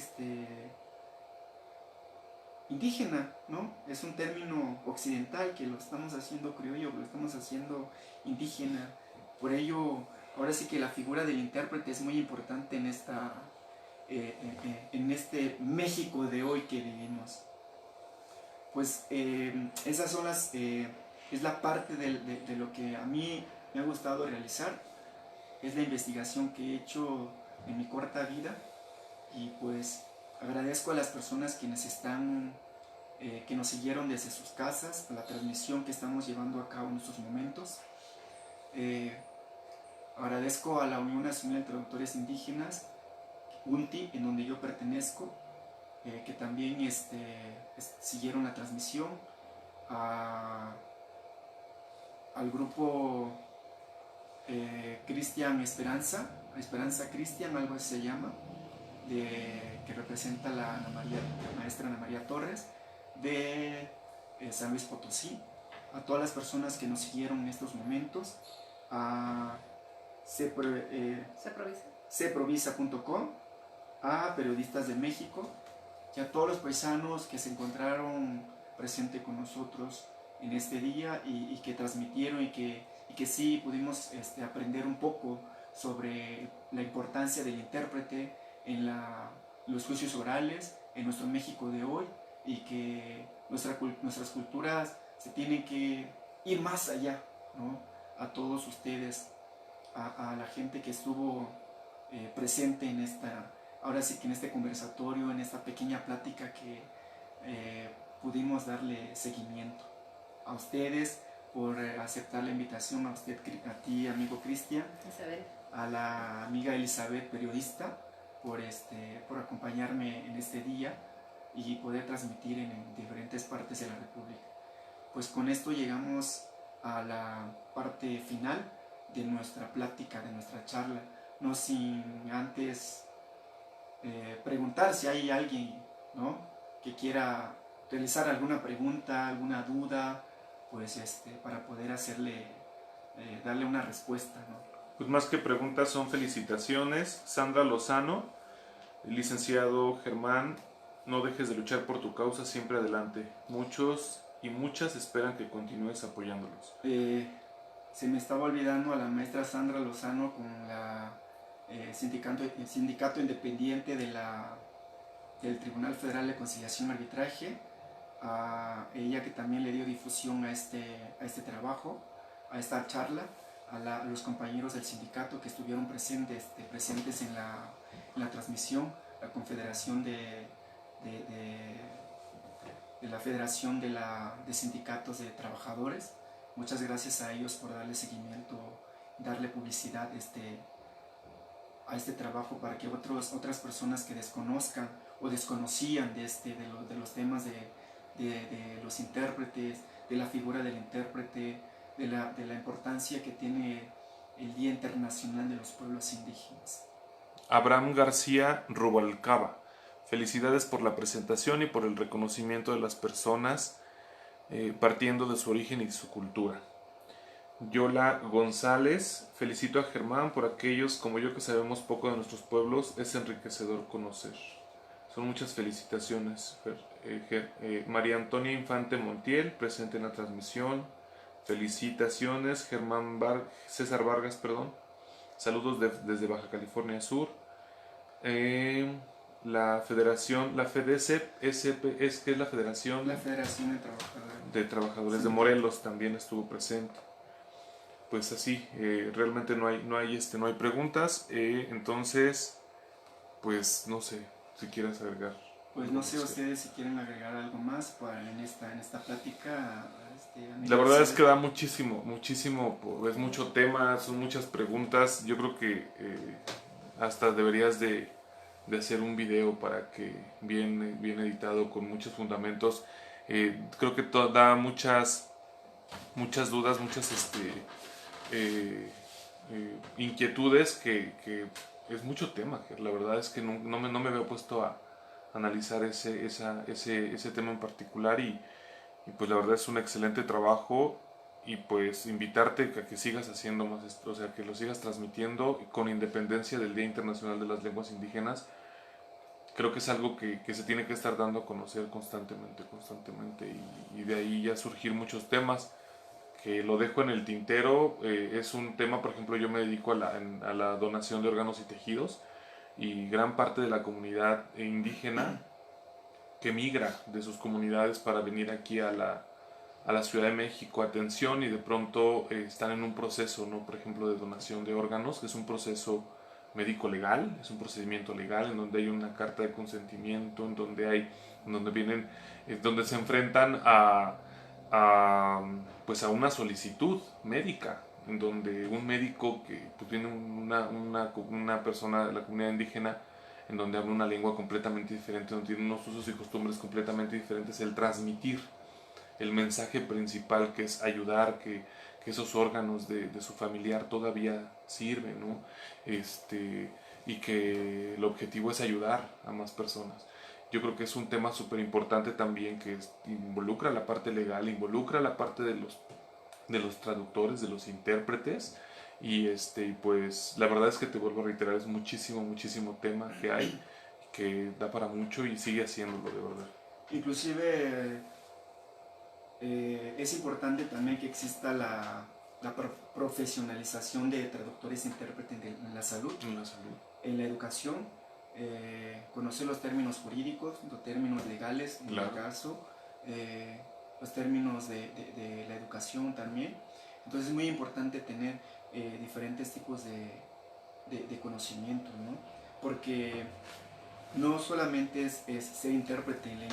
indígena, ¿no? Es un término occidental que lo estamos haciendo criollo, lo estamos haciendo indígena. Por ello, ahora sí que la figura del intérprete es muy importante en este México de hoy que vivimos. Pues esas son es la parte de lo que a mí me ha gustado realizar, es la investigación que he hecho en mi corta vida, y pues agradezco a las personas que nos siguieron desde sus casas, a la transmisión que estamos llevando a cabo en estos momentos. Agradezco a la Unión Nacional de Traductores Indígenas, UNTI, en donde yo pertenezco, que también siguieron la transmisión, al grupo Cristian Esperanza Cristian, algo así se llama, que representa la maestra Ana María Torres, de San Luis Potosí, a todas las personas que nos siguieron en estos momentos, a Ceprovisa.com, a Periodistas de México, y a todos los paisanos que se encontraron presentes con nosotros en este día y que transmitieron y que sí pudimos aprender un poco sobre la importancia del intérprete en los juicios orales en nuestro México de hoy, y que nuestras culturas se tienen que ir más allá, ¿no? A todos ustedes, a la gente que estuvo presente ahora sí que en este conversatorio, en esta pequeña plática que pudimos darle seguimiento. A ustedes por aceptar la invitación, a ti, amigo Cristian, a la amiga Elizabeth, periodista, por acompañarme en este día y poder transmitir en diferentes partes de la República. Pues con esto llegamos a la parte final de nuestra plática, de nuestra charla, no sin antes preguntar si hay alguien, ¿no?, que quiera realizar alguna pregunta, alguna duda, pues para poder hacerle, darle una respuesta, ¿no? Pues más que preguntas son felicitaciones. Sandra Lozano, licenciado Germán, no dejes de luchar por tu causa, siempre adelante. Muchos y muchas esperan que continúes apoyándolos. Se me estaba olvidando a la maestra Sandra Lozano con la sindicato independiente del Tribunal Federal de Conciliación y Arbitraje, a ella que también le dio difusión a este trabajo, a esta charla, a los compañeros del sindicato que estuvieron presentes en la transmisión, la Confederación de la Federación de Sindicatos de Trabajadores. Muchas gracias a ellos por darle seguimiento, darle publicidad a este trabajo para que otras personas que desconozcan o desconocían de los temas de los intérpretes, de la figura del intérprete, de la importancia que tiene el Día Internacional de los Pueblos Indígenas. Abraham García Rubalcaba, felicidades por la presentación y por el reconocimiento de las personas partiendo de su origen y su cultura. Yola González, felicito a Germán por aquellos como yo que sabemos poco de nuestros pueblos, es enriquecedor conocer. Son muchas felicitaciones. María Antonia Infante Montiel, presente en la transmisión. Felicitaciones. César Vargas, perdón. Saludos desde Baja California Sur. La Federación, la FEDECEP, que es la Federación de Trabajadores de Morelos, también estuvo presente. Pues así, realmente no hay preguntas, entonces, pues no sé si quieres agregar. Pues no sé ustedes si quieren agregar algo más en esta plática. La verdad es que da muchísimo, es mucho tema, son muchas preguntas. Yo creo que hasta deberías de hacer un video para que bien editado con muchos fundamentos. Creo que da muchas dudas, muchas inquietudes que es mucho tema. La verdad es que no me había puesto a analizar ese tema en particular y pues la verdad es un excelente trabajo y pues invitarte a que sigas haciendo más esto, o sea, que lo sigas transmitiendo con independencia del Día Internacional de las Lenguas Indígenas. Creo que es algo que se tiene que estar dando a conocer constantemente y de ahí ya surgir muchos temas que lo dejo en el tintero. Es un tema, por ejemplo, yo me dedico a la donación de órganos y tejidos y gran parte de la comunidad indígena que migra de sus comunidades para venir aquí a la Ciudad de México, atención, y de pronto están en un proceso, ¿no? Por ejemplo, de donación de órganos, que es un proceso médico legal, es un procedimiento legal en donde hay una carta de consentimiento, en donde donde se enfrentan pues a una solicitud médica, en donde un médico que pues, tiene una persona de la comunidad indígena en donde habla una lengua completamente diferente, donde tiene unos usos y costumbres completamente diferentes, el transmitir el mensaje principal, que es ayudar, que esos órganos de su familiar todavía sirven, ¿no? Y que el objetivo es ayudar a más personas. Yo creo que es un tema súper importante también, que involucra la parte legal, involucra la parte de los traductores, de los intérpretes, y pues la verdad es que te vuelvo a reiterar, es muchísimo tema que hay, que da para mucho y sigue haciéndolo, de verdad. Inclusive es importante también que exista la profesionalización de traductores e intérpretes en la salud, en la educación, conocer los términos jurídicos, los términos legales en el caso, los términos de la educación también. Entonces es muy importante tener diferentes tipos de conocimiento, ¿no? Porque no solamente es ser intérprete en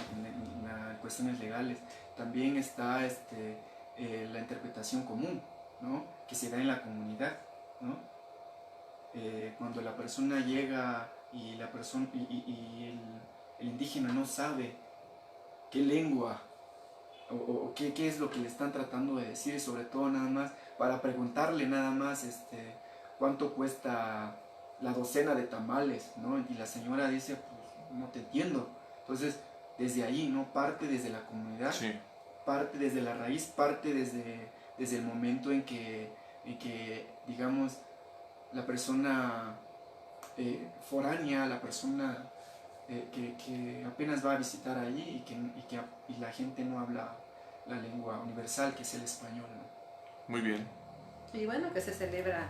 cuestiones legales, también está la interpretación común, ¿no?, que se da en la comunidad, ¿no? Cuando la persona llega y el indígena no sabe qué lengua o qué es lo que le están tratando de decir, y sobre todo nada más para preguntarle nada más cuánto cuesta la docena de tamales, ¿no? Y la señora dice, pues no te entiendo. Entonces, desde ahí, ¿no? Parte desde la comunidad, Sí. parte desde la raíz, parte desde el momento en que digamos, la persona foránea, la persona que apenas va a visitar allí y la gente no habla la lengua universal, que es el español, ¿no? Muy bien. Y bueno, que se celebra.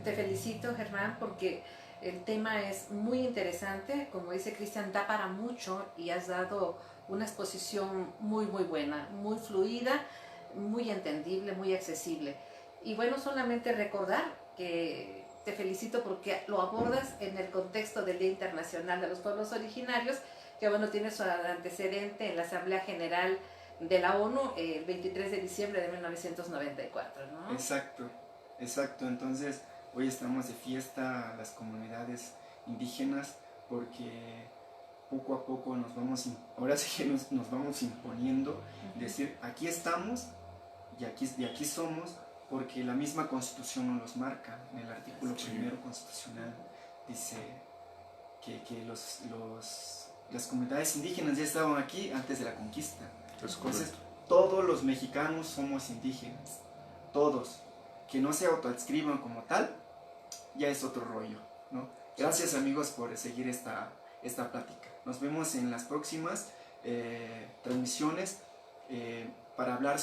Te felicito, Germán, porque el tema es muy interesante. Como dice Cristian, da para mucho y has dado una exposición muy, muy buena, muy fluida, muy entendible, muy accesible. Y bueno, solamente recordar que te felicito porque lo abordas en el contexto del Día Internacional de los Pueblos Originarios, que bueno, tiene su antecedente en la Asamblea General de la ONU el 23 de diciembre de 1994, ¿no? Exacto, exacto. Entonces, hoy estamos de fiesta las comunidades indígenas porque poco a poco ahora sí que nos vamos imponiendo, decir, aquí estamos y aquí somos, porque la misma Constitución nos los marca. En el artículo primero constitucional dice que las comunidades indígenas ya estaban aquí antes de la conquista. Entonces, todos los mexicanos somos indígenas, todos. Que no se autoadscriban como tal, ya es otro rollo, ¿no? Gracias, amigos, por seguir esta plática. Nos vemos en las próximas transmisiones para hablar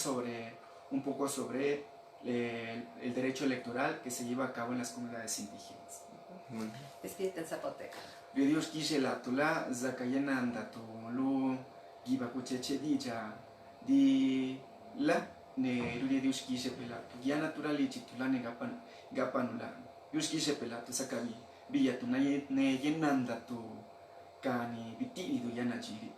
un poco sobre el derecho electoral que se lleva a cabo en las comunidades indígenas. Muy bien. Despídete en zapoteca. Dios quise la tula, zakayana anda tu lu, giba kucheche di la, ne Dios quise pelato, ya naturali chitulane gapanula, Dios quise pelato, sakabi, villa tu ne yenanda tu kani biti du yana chiri.